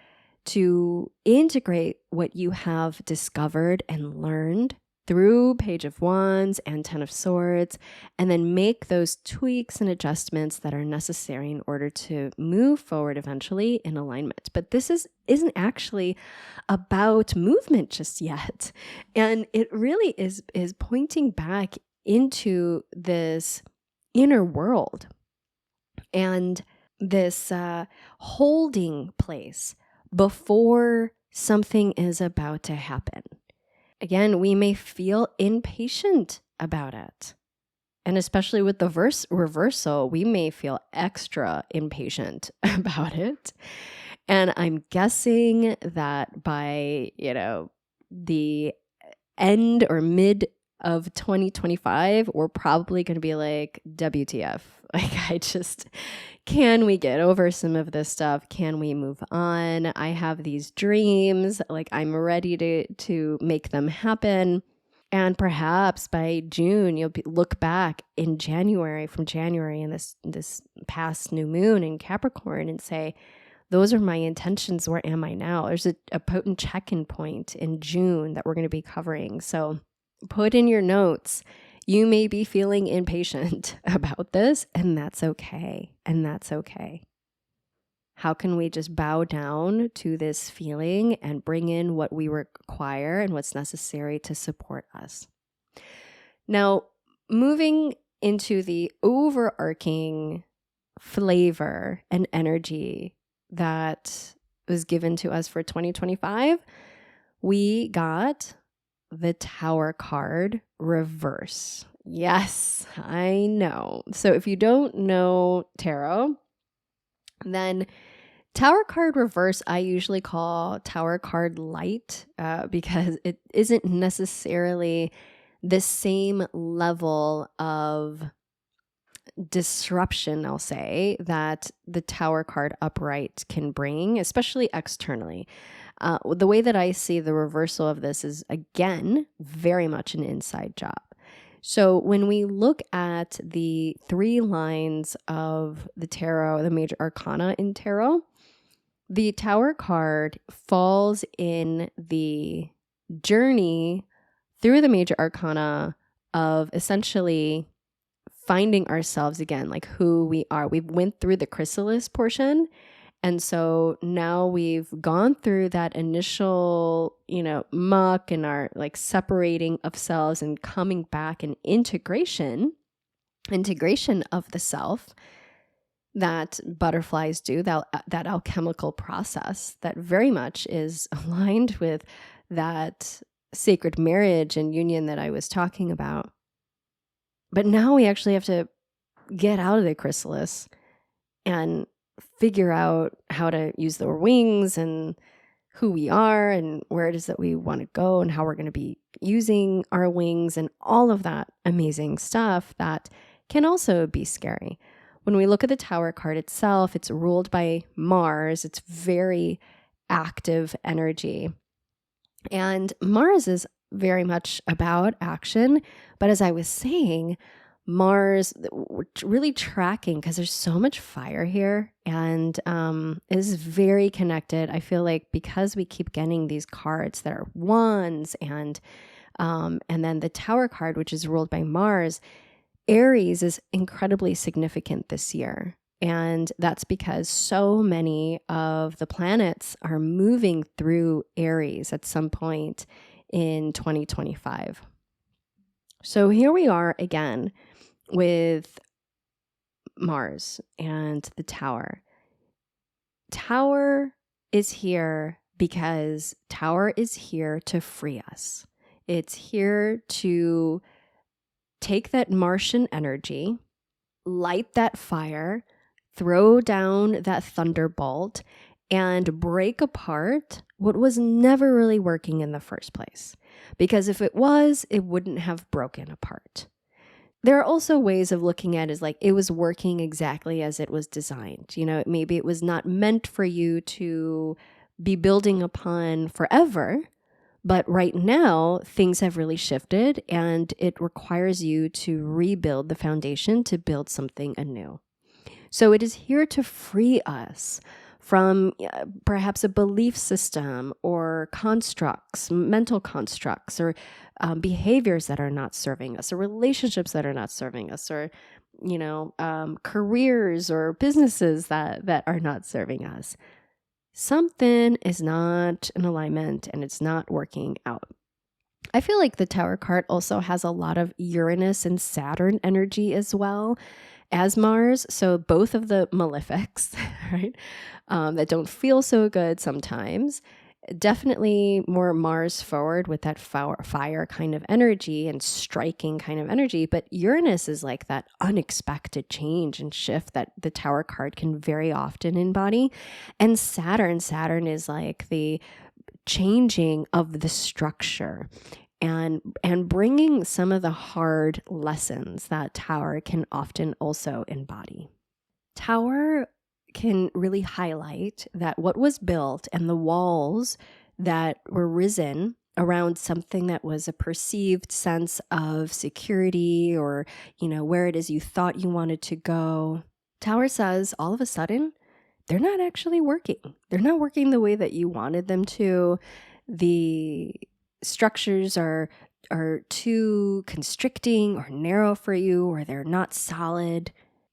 to integrate what you have discovered and learned through Page of Wands and 10 of Swords, and then make those tweaks and adjustments that are necessary in order to move forward eventually in alignment. But this isn't actually about movement just yet. And it really is pointing back into this inner world and this holding place before something is about to happen. Again, we may feel impatient about it. And especially with the reversal, we may feel extra impatient about it. And I'm guessing that by, the end or mid of 2025, we're probably going to be like, WTF? Can we get over some of this stuff? Can we move on? I have these dreams, I'm ready to make them happen. And perhaps by June, you'll look back in January and this past new moon in Capricorn and say, those are my intentions. Where am I now? There's a potent check-in point in June that we're going to be covering. So put in your notes, you may be feeling impatient about this, and that's okay. How can we just bow down to this feeling and bring in what we require and what's necessary to support us? Now, moving into the overarching flavor and energy that was given to us for 2025, we got the Tower card reverse. Yes, I know. So if you don't know tarot, then Tower card reverse, I usually call Tower card light because it isn't necessarily the same level of disruption, I'll say, that the Tower card upright can bring, especially externally. The way that I see the reversal of this is, again, very much an inside job. So when we look at the 3 lines of the tarot, the major arcana in tarot, the Tower card falls in the journey through the major arcana of essentially finding ourselves again, like who we are. We went through the chrysalis portion. And so now we've gone through that initial, muck and our separating of selves and coming back and integration of the self that butterflies do, that alchemical process that very much is aligned with that sacred marriage and union that I was talking about. But now we actually have to get out of the chrysalis and figure out how to use their wings and who we are and where it is that we want to go and how we're going to be using our wings and all of that amazing stuff that can also be scary. When we look at the Tower card itself, it's ruled by Mars. It's very active energy. And Mars is very much about action. But as I was saying, Mars really tracking, because there's so much fire here and is very connected. I feel like because we keep getting these cards that are wands and then the Tower card, which is ruled by Mars, Aries is incredibly significant this year. And that's because so many of the planets are moving through Aries at some point in 2025. So here we are again with Mars and the Tower. Tower is here because Tower is here to free us. It's here to take that Martian energy, light that fire, throw down that thunderbolt, and break apart what was never really working in the first place. Because if it was, it wouldn't have broken apart. There are also ways of looking at it as like it was working exactly as it was designed. You know, maybe it was not meant for you to be building upon forever, but right now things have really shifted and it requires you to rebuild the foundation to build something anew. So it is here to free us from perhaps a belief system or constructs, mental constructs, or behaviors that are not serving us, or relationships that are not serving us, or careers or businesses that are not serving us. Something is not in alignment and it's not working out. I feel like the Tower card also has a lot of Uranus and Saturn energy as well as Mars. So both of the malefics, right, that don't feel so good sometimes. Definitely more Mars forward with that fire kind of energy and striking kind of energy. But Uranus is like that unexpected change and shift that the Tower card can very often embody. And Saturn is like the changing of the structure and bringing some of the hard lessons that Tower can often also embody. Tower can really highlight that what was built and the walls that were risen around something that was a perceived sense of security or, where it is you thought you wanted to go. Tower says all of a sudden, they're not actually working. They're not working the way that you wanted them to. The structures are too constricting or narrow for you, or they're not solid.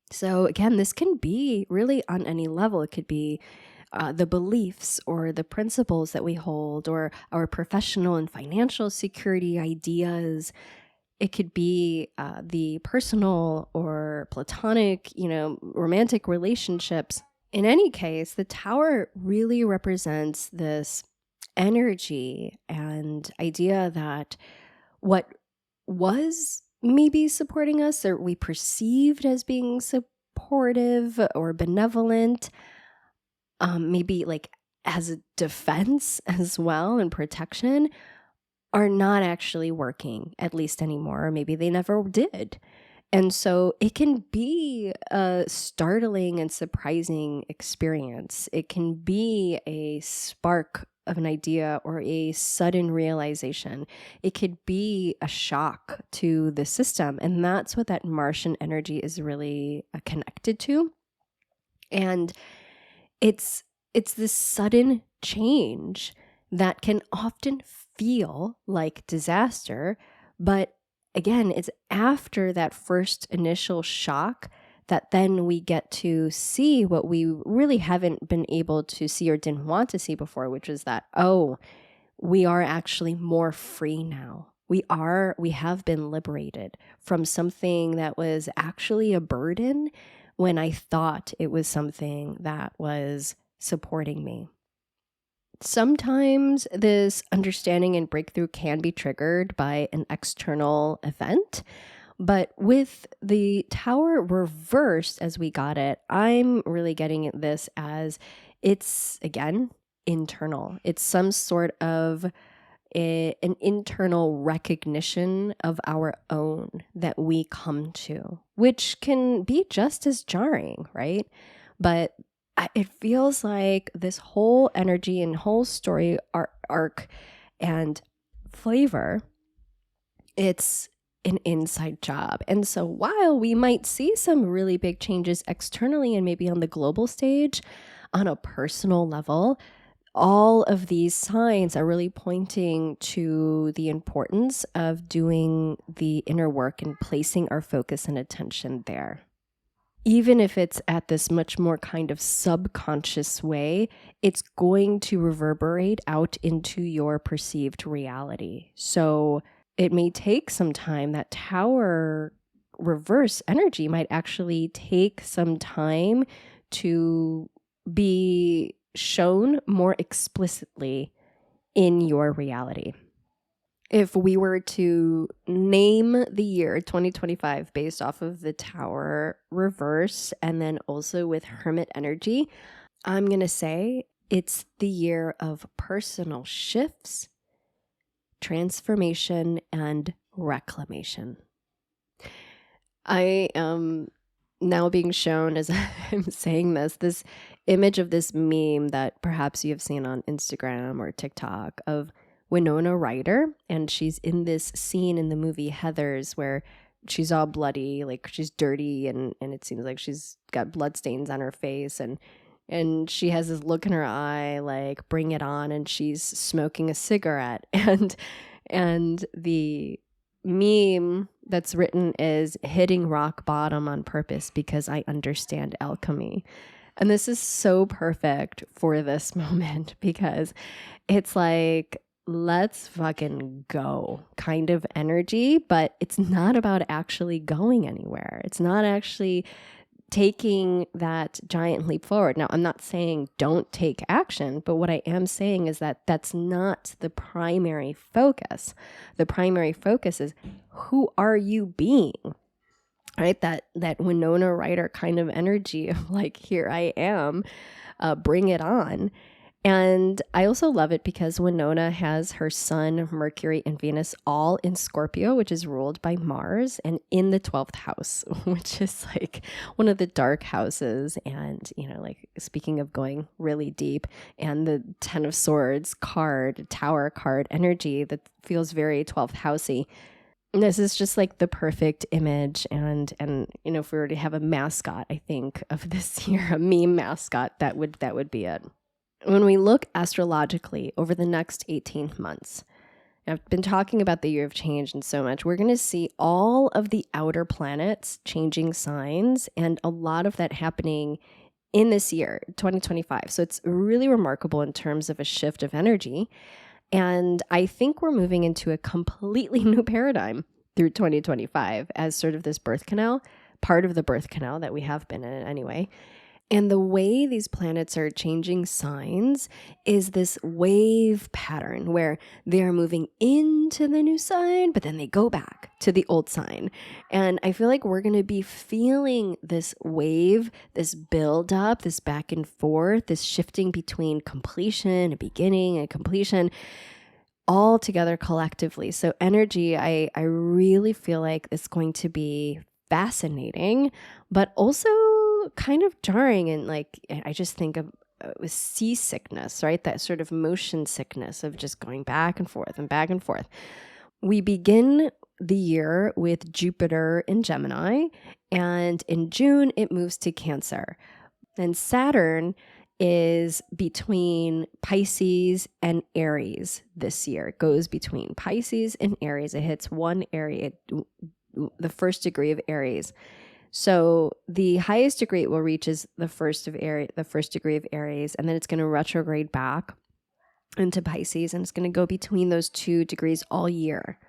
So again, this can be really on any level. It could be the beliefs or the principles that we hold, or our professional and financial security ideas. It could be the personal or platonic, romantic relationships. In any case, the Tower really represents this energy and idea that what was maybe supporting us, or we perceived as being supportive or benevolent, maybe like as a defense as well and protection, are not actually working, at least anymore, or maybe they never did. And so it can be a startling and surprising experience. It can be a spark of an idea or a sudden realization. It could be a shock to the system. And that's what that Martian energy is really connected to. And it's this sudden change that can often feel like disaster, but again, it's after that first initial shock that then we get to see what we really haven't been able to see or didn't want to see before, which is that, we are actually more free now. We have been liberated from something that was actually a burden when I thought it was something that was supporting me. Sometimes this understanding and breakthrough can be triggered by an external event, but with the Tower reversed as we got it, I'm really getting at this as it's, again, internal. It's some sort of an internal recognition of our own that we come to, which can be just as jarring, right? But it feels like this whole energy and whole story arc and flavor, it's an inside job. And so while we might see some really big changes externally and maybe on the global stage, on a personal level, all of these signs are really pointing to the importance of doing the inner work and placing our focus and attention there. Even if it's at this much more kind of subconscious way, it's going to reverberate out into your perceived reality. So it may take some time. That Tower reverse energy might actually take some time to be shown more explicitly in your reality. If we were to name the year 2025 based off of the Tower reverse and then also with Hermit energy, I'm going to say it's the year of personal shifts, transformation, and reclamation. I am now being shown, as I'm saying this image of this meme that perhaps you have seen on Instagram or TikTok of Winona Ryder, and she's in this scene in the movie Heathers where she's all bloody, like she's dirty, and it seems like she's got bloodstains on her face, and she has this look in her eye like bring it on, and she's smoking a cigarette, and the meme that's written is hitting rock bottom on purpose because I understand alchemy. And this is so perfect for this moment because it's like, let's fucking go kind of energy, but it's not about actually going anywhere. It's not actually taking that giant leap forward. Now, I'm not saying don't take action, but what I am saying is that that's not the primary focus. The primary focus is, who are you being? Right? That Winona Ryder kind of energy of like, here I am, bring it on. And I also love it because Winona has her Sun, Mercury, and Venus all in Scorpio, which is ruled by Mars, and in the 12th house, which is like one of the dark houses. And, you know, like speaking of going really deep, and the 10 of Swords card, Tower card energy that feels very 12th housey. This is just like the perfect image. And you know, if we were to have a mascot, I think of this year, a meme mascot, that would be it. When we look astrologically over the next 18 months, I've been talking about the year of change and so much, we're going to see all of the outer planets changing signs, and a lot of that happening in this year, 2025. So it's really remarkable in terms of a shift of energy. And I think we're moving into a completely new paradigm through 2025 as sort of this birth canal, part of the birth canal that we have been in anyway. And the way these planets are changing signs is this wave pattern where they are moving into the new sign, but then they go back to the old sign. And I feel like we're going to be feeling this wave, this build up, this back and forth, this shifting between completion and beginning and completion, all together collectively. So energy, I really feel like it's going to be fascinating, but also kind of jarring. And like, I just think of with seasickness, right? That sort of motion sickness of just going back and forth and back and forth. We begin the year with Jupiter in Gemini, and in June it moves to Cancer. And Saturn is between Pisces and Aries this year. It goes between Pisces and Aries. It hits one area, the first degree of Aries. So the highest degree it will reach is the first degree of Aries, and then it's going to retrograde back into Pisces, and it's going to go between those 2 degrees all year.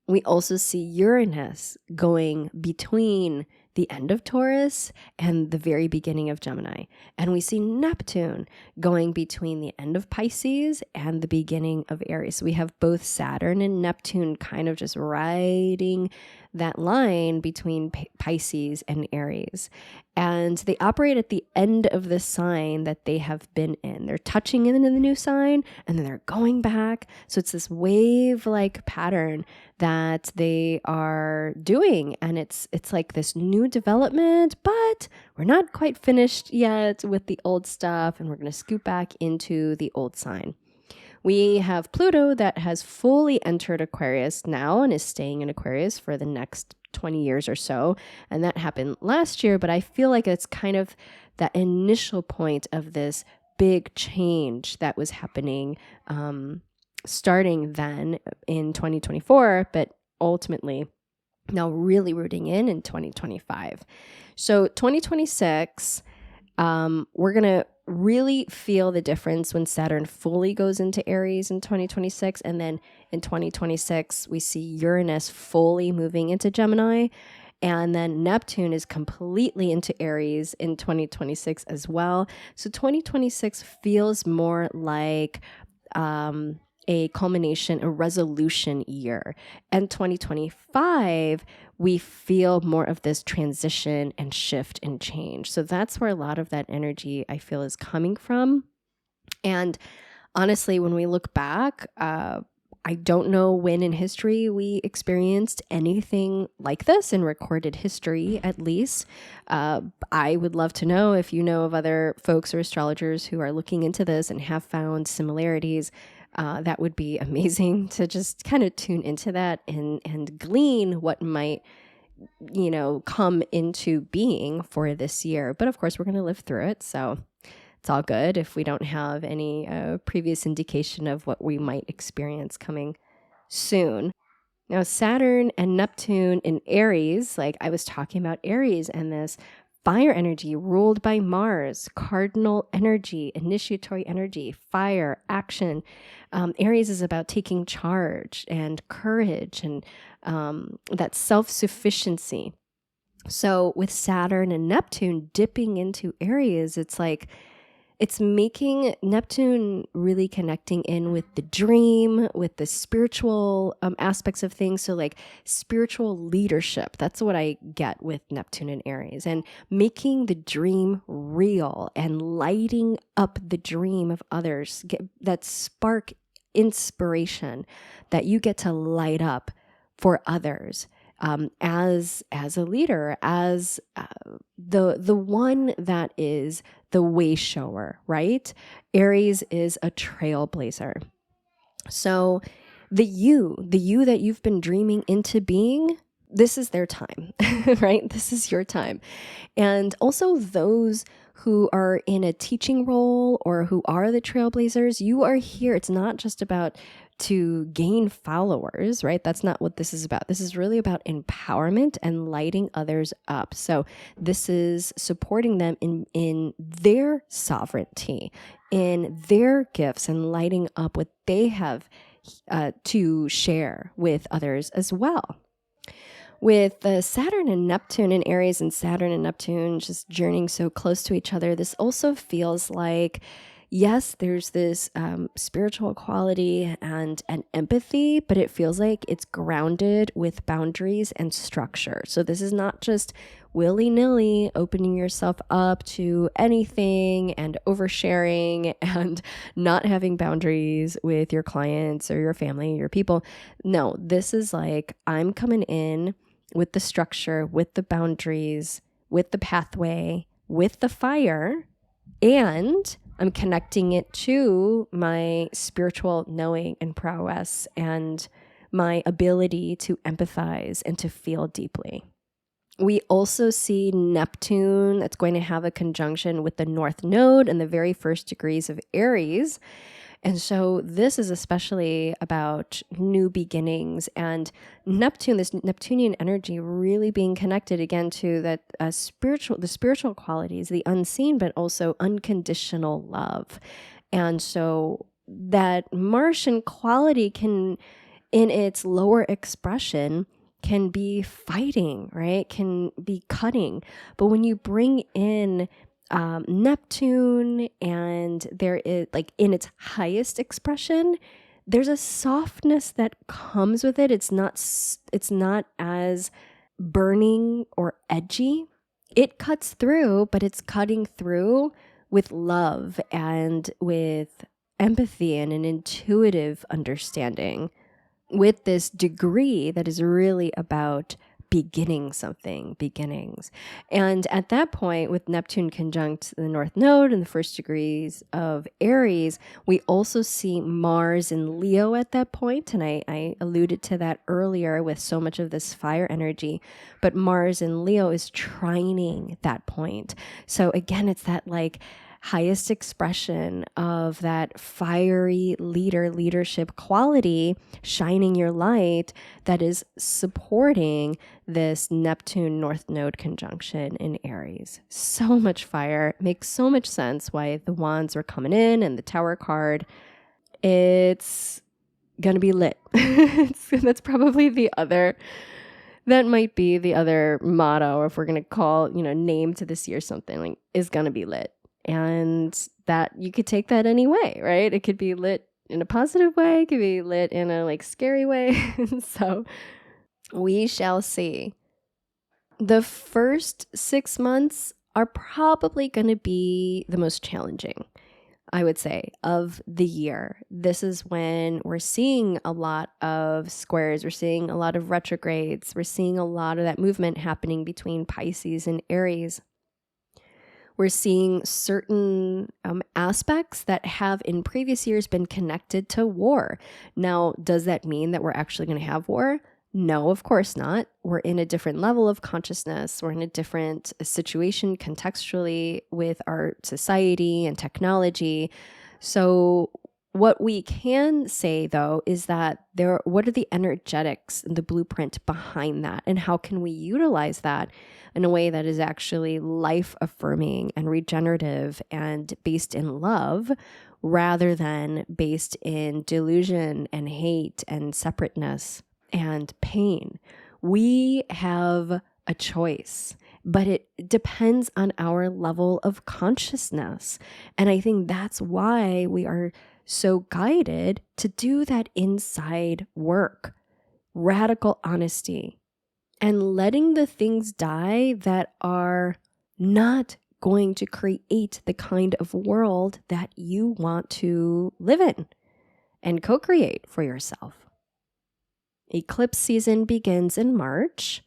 We also see Uranus going between the end of Taurus and the very beginning of Gemini. And we see Neptune going between the end of Pisces and the beginning of Aries. So we have both Saturn and Neptune kind of just riding that line between Pisces and Aries. And they operate at the end of the sign that they have been in. They're touching in the new sign and then they're going back. So it's this wave-like pattern that they are doing. And it's like this new development, but we're not quite finished yet with the old stuff. And we're going to scoot back into the old sign. We have Pluto that has fully entered Aquarius now and is staying in Aquarius for the next 20 years or so. And that happened last year, but I feel like it's kind of that initial point of this big change that was happening starting then in 2024, but ultimately now really rooting in 2025. So 2026, we're going to really feel the difference when Saturn fully goes into Aries in 2026. And then in 2026, we see Uranus fully moving into Gemini. And then Neptune is completely into Aries in 2026 as well. So 2026 feels more like a culmination, a resolution year. And 2025, we feel more of this transition and shift and change. So that's where a lot of that energy I feel is coming from. And honestly, when we look back, I don't know when in history we experienced anything like this in recorded history, at least. I would love to know if you know of other folks or astrologers who are looking into this and have found similarities. That would be amazing to just kind of tune into that and glean what might, come into being for this year. But of course, we're going to live through it. So it's all good if we don't have any previous indication of what we might experience coming soon. Now, Saturn and Neptune in Aries, like I was talking about Aries and this fire energy ruled by Mars, cardinal energy, initiatory energy, fire, action. Aries is about taking charge and courage and that self-sufficiency. So with Saturn and Neptune dipping into Aries, it's like, it's making Neptune really connecting in with the dream, with the spiritual aspects of things. So like spiritual leadership, that's what I get with Neptune and Aries, and making the dream real and lighting up the dream of others, get that spark inspiration that you get to light up for others. As a leader, as the one that is the way shower, right? Aries is a trailblazer. So the you that you've been dreaming into being, this is their time, right? This is your time. And also those who are in a teaching role or who are the trailblazers, you are here. It's not just about to gain followers, right? That's not what this is about. This is really about empowerment and lighting others up. So this is supporting them in their sovereignty, in their gifts, and lighting up what they have to share with others as well. With Saturn and Neptune in Aries and Saturn and Neptune just journeying so close to each other, this also feels like, yes, there's this spiritual quality and empathy, but it feels like it's grounded with boundaries and structure. So this is not just willy-nilly opening yourself up to anything and oversharing and not having boundaries with your clients or your family, your people. No, this is like, I'm coming in with the structure, with the boundaries, with the pathway, with the fire, and I'm connecting it to my spiritual knowing and prowess and my ability to empathize and to feel deeply. We also see Neptune that's going to have a conjunction with the North Node in the very first degrees of Aries. And so this is especially about new beginnings and Neptune, this Neptunian energy really being connected again to that the spiritual qualities, the unseen, but also unconditional love. And so that Martian quality can, in its lower expression, can be fighting, right? Can be cutting. But when you bring in Neptune, and there is, like, in its highest expression, there's a softness that comes with it. It's not as burning or edgy. It cuts through, but it's cutting through with love and with empathy and an intuitive understanding, with this degree that is really about beginnings. And at that point, with Neptune conjunct the North Node in the first degrees of Aries, we also see Mars in Leo at that point. And I alluded to that earlier with so much of this fire energy, but Mars in Leo is trining that point. So again, it's that like highest expression of that fiery leadership quality, shining your light, that is supporting this Neptune North Node conjunction in Aries. So much fire. Makes so much sense why the wands are coming in and the Tower card. It's gonna be lit. That's probably that might be the other motto, or if we're gonna call, name to this year something, like, is gonna be lit. And that you could take that any way, right? It could be lit in a positive way, it can be lit in a like scary way. So we shall see. The first 6 months are probably going to be the most challenging, I would say, of the year. This is when we're seeing a lot of squares. We're seeing a lot of retrogrades. We're seeing a lot of that movement happening between Pisces and Aries. We're seeing certain aspects that have in previous years been connected to war. Now, does that mean that we're actually going to have war? No, of course not. We're in a different level of consciousness. We're in a different situation contextually with our society and technology. So what we can say, though, is that what are the energetics and the blueprint behind that? And how can we utilize that in a way that is actually life-affirming and regenerative and based in love rather than based in delusion and hate and separateness and pain? We have a choice, but it depends on our level of consciousness. And I think that's why we are so guided to do that inside work, radical honesty, and letting the things die that are not going to create the kind of world that you want to live in and co-create for yourself. Eclipse season begins in March.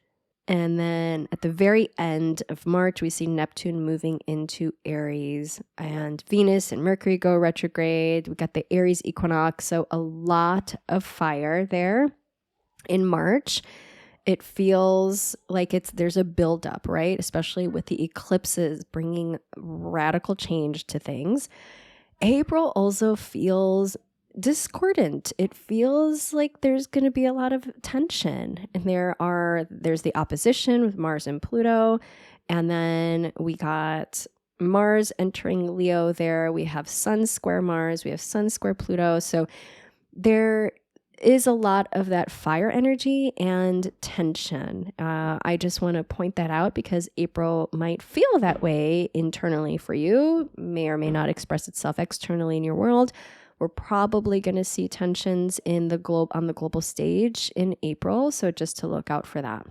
And then at the very end of March, we see Neptune moving into Aries and Venus and Mercury go retrograde. We got the Aries equinox. So a lot of fire there in March. It feels like there's a buildup, right? Especially with the eclipses bringing radical change to things. April also feels discordant. It feels like there's going to be a lot of tension, and there's the opposition with Mars and Pluto, and then we got Mars entering Leo there. We have Sun square Mars, we have Sun square Pluto. So there is a lot of that fire energy and tension. I just want to point that out because April might feel that way internally for you, may or may not express itself externally in your world. We're probably going to see tensions on the global stage in April, so just to look out for that.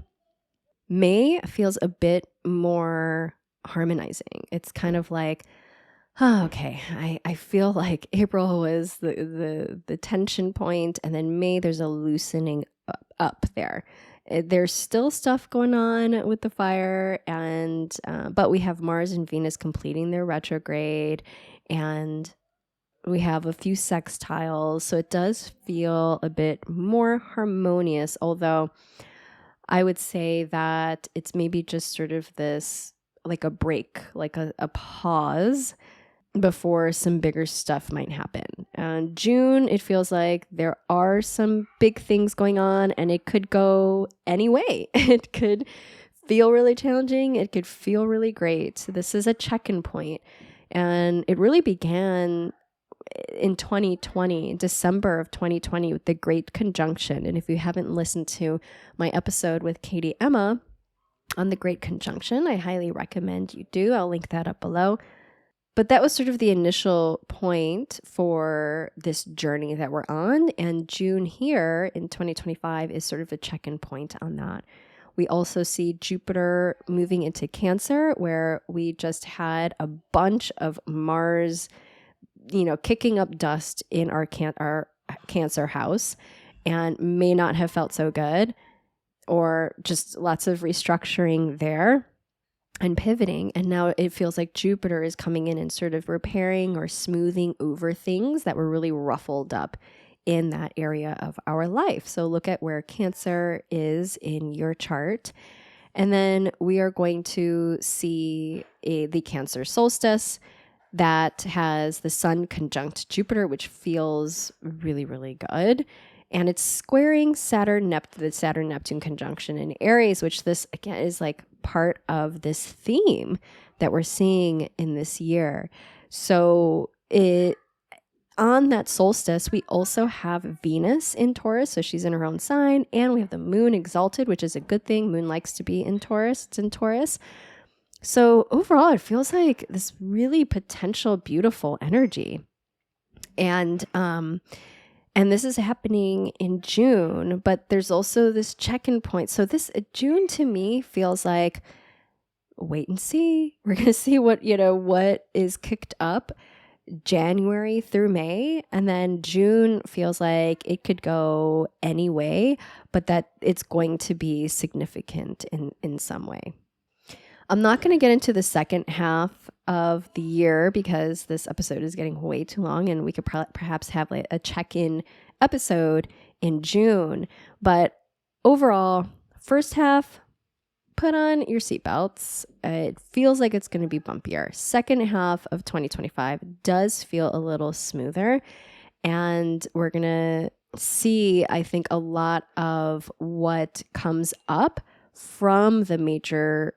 May feels a bit more harmonizing. It's kind of like, oh, okay, I feel like April was the tension point, and then May there's a loosening up there. There's still stuff going on with the fire, and but we have Mars and Venus completing their retrograde, and we have a few sextiles, so it does feel a bit more harmonious, although I would say that it's maybe just sort of this, like a break, like a pause before some bigger stuff might happen. And June, it feels like there are some big things going on, and it could go any way. It could feel really challenging. It could feel really great. So this is a check-in point, and it really began in 2020, December of 2020, with the Great Conjunction. And if you haven't listened to my episode with Katie Emma on the Great Conjunction, I highly recommend you do. I'll link that up below. But that was sort of the initial point for this journey that we're on. And June here in 2025 is sort of a check-in point on that. We also see Jupiter moving into Cancer, where we just had a bunch of Mars kicking up dust in our Cancer house, and may not have felt so good, or just lots of restructuring there and pivoting. And now it feels like Jupiter is coming in and sort of repairing or smoothing over things that were really ruffled up in that area of our life. So look at where Cancer is in your chart. And then we are going to see the Cancer solstice that has the Sun conjunct Jupiter, which feels really, really good. And it's squaring the Saturn-Neptune conjunction in Aries, which this, again, is like part of this theme that we're seeing in this year. So on that solstice, we also have Venus in Taurus, so she's in her own sign, and we have the Moon exalted, which is a good thing. Moon likes to be in Taurus. It's in Taurus. So overall, it feels like this really potential, beautiful energy. And this is happening in June, but there's also this check-in point. So this June to me feels like wait and see. We're going to see what is kicked up January through May, and then June feels like it could go any way, but that it's going to be significant in some way. I'm not going to get into the second half of the year because this episode is getting way too long, and we could perhaps have like a check-in episode in June. But overall, first half, put on your seatbelts. It feels like it's going to be bumpier. Second half of 2025 does feel a little smoother. And we're going to see, I think, a lot of what comes up from the major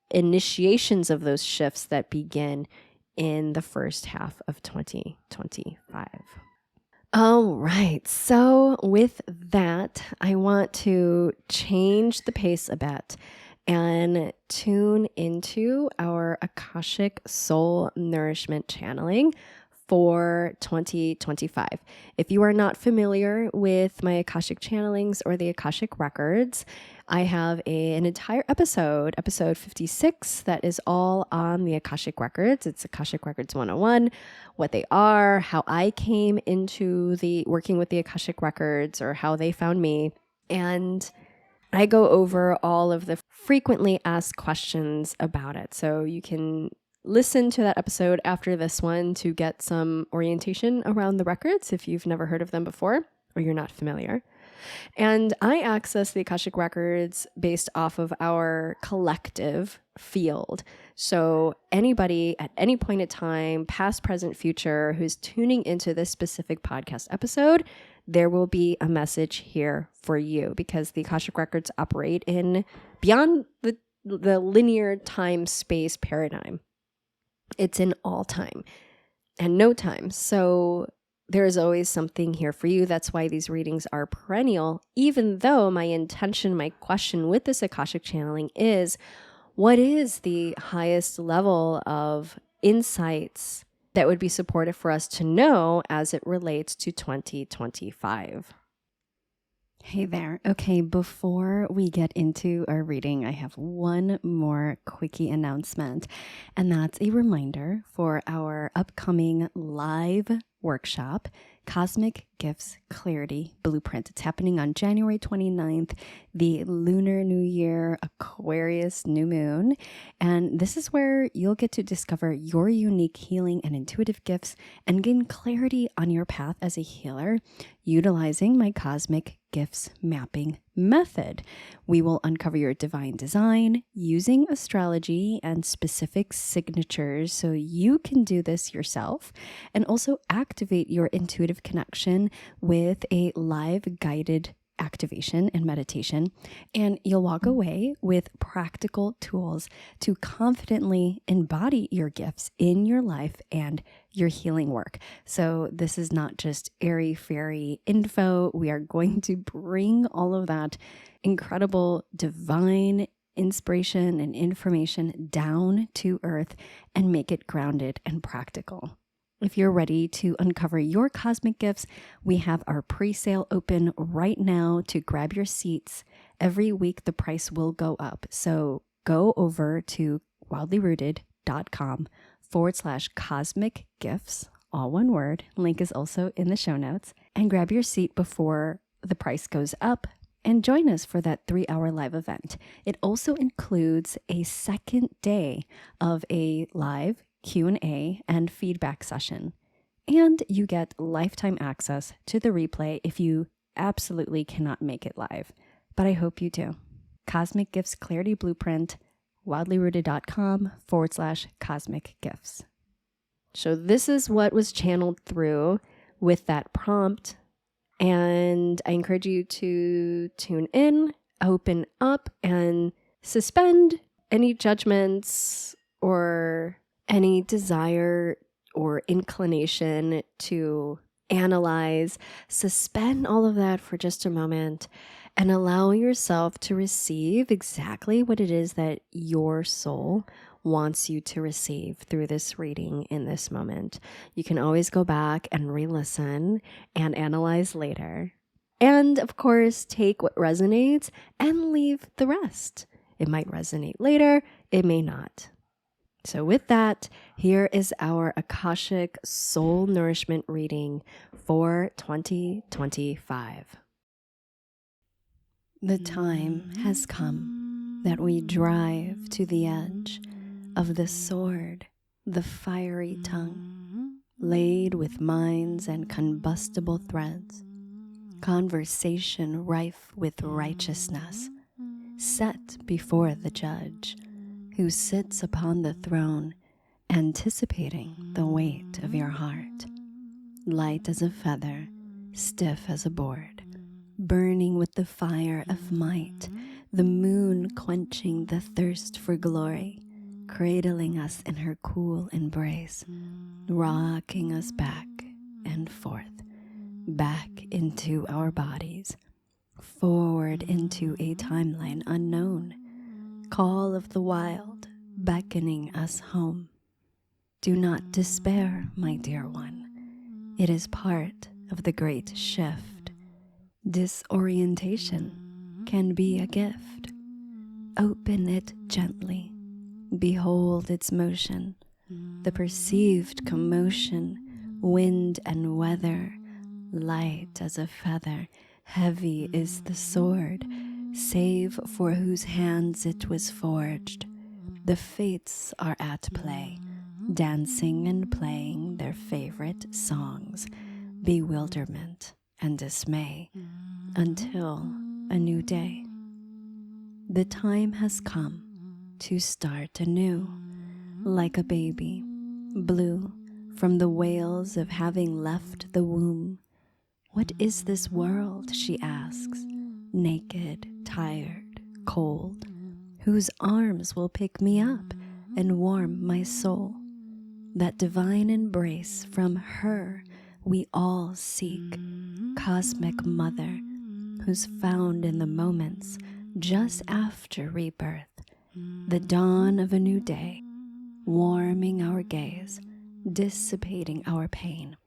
initiations of those shifts that begin in the first half of 2025. All right. So with that, I want to change the pace a bit and tune into our Akashic Soul Nourishment channeling for 2025. If you are not familiar with my Akashic channelings or the Akashic Records, I have an entire episode 56, that is all on the Akashic Records. It's Akashic Records 101, what they are, how I came into the working with the Akashic Records, or how they found me. And I go over all of the frequently asked questions about it. So you can listen to that episode after this one to get some orientation around the records if you've never heard of them before or you're not familiar. And I access the Akashic Records based off of our collective field. So anybody at any point in time, past, present, future, who's tuning into this specific podcast episode, there will be a message here for you, because the Akashic Records operate in beyond the linear time-space paradigm. It's in all time and no time. So there is always something here for you. That's why these readings are perennial, even though my intention, my question with this Akashic channeling is, what is the highest level of insights that would be supportive for us to know as it relates to 2025? Hey there. Okay, before we get into our reading, I have one more quickie announcement, and that's a reminder for our upcoming live workshop, Cosmic Gifts Clarity Blueprint. It's happening on January 29th, the Lunar New Year, Aquarius new moon. And this is where you'll get to discover your unique healing and intuitive gifts and gain clarity on your path as a healer utilizing my Cosmic Gifts mapping method. We will uncover your divine design using astrology and specific signatures so you can do this yourself, and also activate your intuitive connection with a live guided activation and meditation. And you'll walk away with practical tools to confidently embody your gifts in your life and your healing work. So this is not just airy-fairy info. We are going to bring all of that incredible divine inspiration and information down to earth and make it grounded and practical. If you're ready to uncover your cosmic gifts, we have our pre-sale open right now to grab your seats. Every week, the price will go up. So go over to wildlyrooted.com/cosmic gifts, all one word. Link is also in the show notes, and grab your seat before the price goes up and join us for that 3-hour live event. It also includes a second day of a live Q&A and feedback session. And you get lifetime access to the replay if you absolutely cannot make it live. But I hope you do. Cosmic Gifts Clarity Blueprint, wildlyrooted.com/cosmic gifts. So this is what was channeled through with that prompt. And I encourage you to tune in, open up, and suspend any judgments or any desire or inclination to analyze. Suspend all of that for just a moment and allow yourself to receive exactly what it is that your soul wants you to receive through this reading in this moment. You can always go back and re-listen and analyze later. And of course, take what resonates and leave the rest. It might resonate later, it may not. So with that, here is our Akashic Soul Nourishment reading for 2025. The time has come that we drive to the edge of the sword, the fiery tongue, laid with mines and combustible threads, conversation rife with righteousness, set before the judge, who sits upon the throne, anticipating the weight of your heart, light as a feather, stiff as a board, burning with the fire of might, the moon quenching the thirst for glory, cradling us in her cool embrace, rocking us back and forth, back into our bodies, forward into a timeline unknown, call of the wild, beckoning us home. Do not despair, my dear one. It is part of the great shift. Disorientation can be a gift. Open it gently. Behold its motion, the perceived commotion, wind and weather, light as a feather, heavy is the sword, save for whose hands it was forged. The fates are at play, dancing and playing their favorite songs, bewilderment and dismay, until a new day. The time has come to start anew, like a baby, blue from the wails of having left the womb. What is this world, she asks, naked, tired, cold? Whose arms will pick me up and warm my soul? That divine embrace from her we all seek, cosmic mother, who's found in the moments just after rebirth, the dawn of a new day, warming our gaze, dissipating our pain,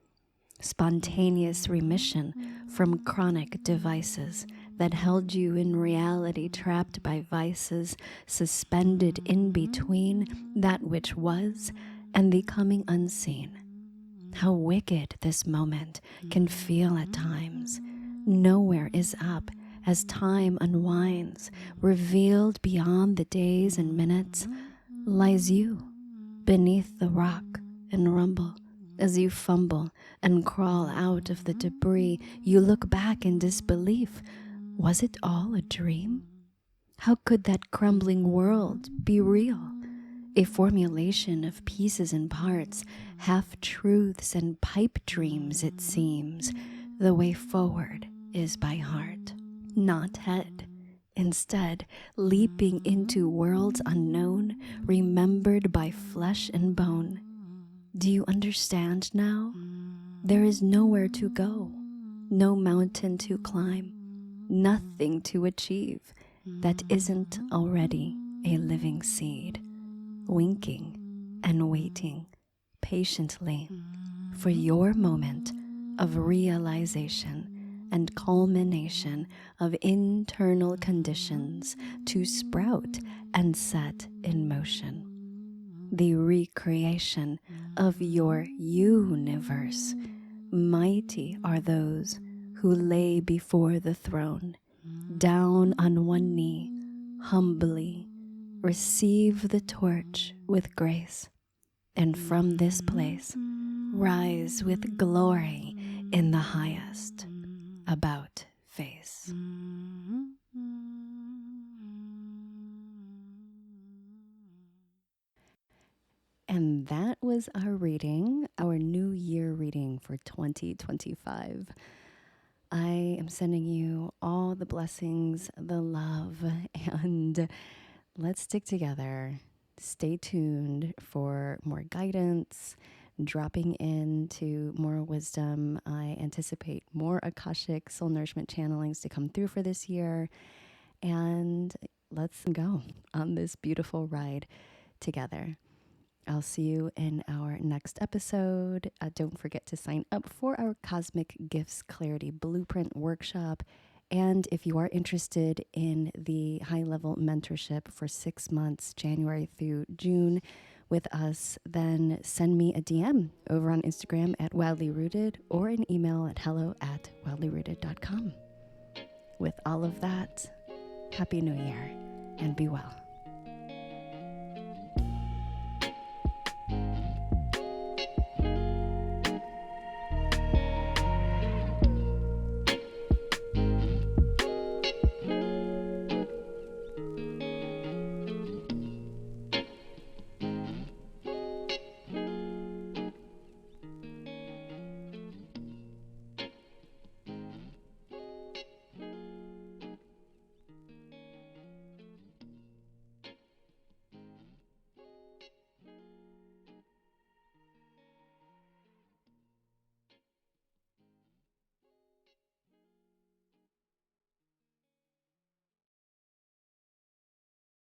spontaneous remission from chronic devices that held you in reality trapped by vices, suspended in between that which was and the coming unseen. How wicked this moment can feel at times. Nowhere is up as time unwinds, revealed beyond the days and minutes, lies you beneath the rock and rumble. As you fumble and crawl out of the debris, you look back in disbelief. Was it all a dream? How could that crumbling world be real? A formulation of pieces and parts, half-truths and pipe dreams, it seems. The way forward is by heart, not head. Instead, leaping into worlds unknown, remembered by flesh and bone. Do you understand now? There is nowhere to go, no mountain to climb, nothing to achieve that isn't already a living seed, winking and waiting patiently for your moment of realization and culmination of internal conditions to sprout and set in motion. The recreation of your universe. Mighty are those who lay before the throne, down on one knee, humbly receive the torch with grace, and from this place rise with glory in the highest about face. And that was our reading, our New Year reading for 2025. I am sending you all the blessings, the love, and let's stick together. Stay tuned for more guidance, dropping into more wisdom. I anticipate more Akashic Soul Nourishment channelings to come through for this year. And let's go on this beautiful ride together. I'll see you in our next episode. Don't forget to sign up for our Cosmic Gifts Clarity Blueprint Workshop. And if you are interested in the high-level mentorship for 6 months, January through June, with us, then send me a DM over on Instagram at wildlyrooted or an email at hello@wildlyrooted.com. With all of that, Happy New Year and be well.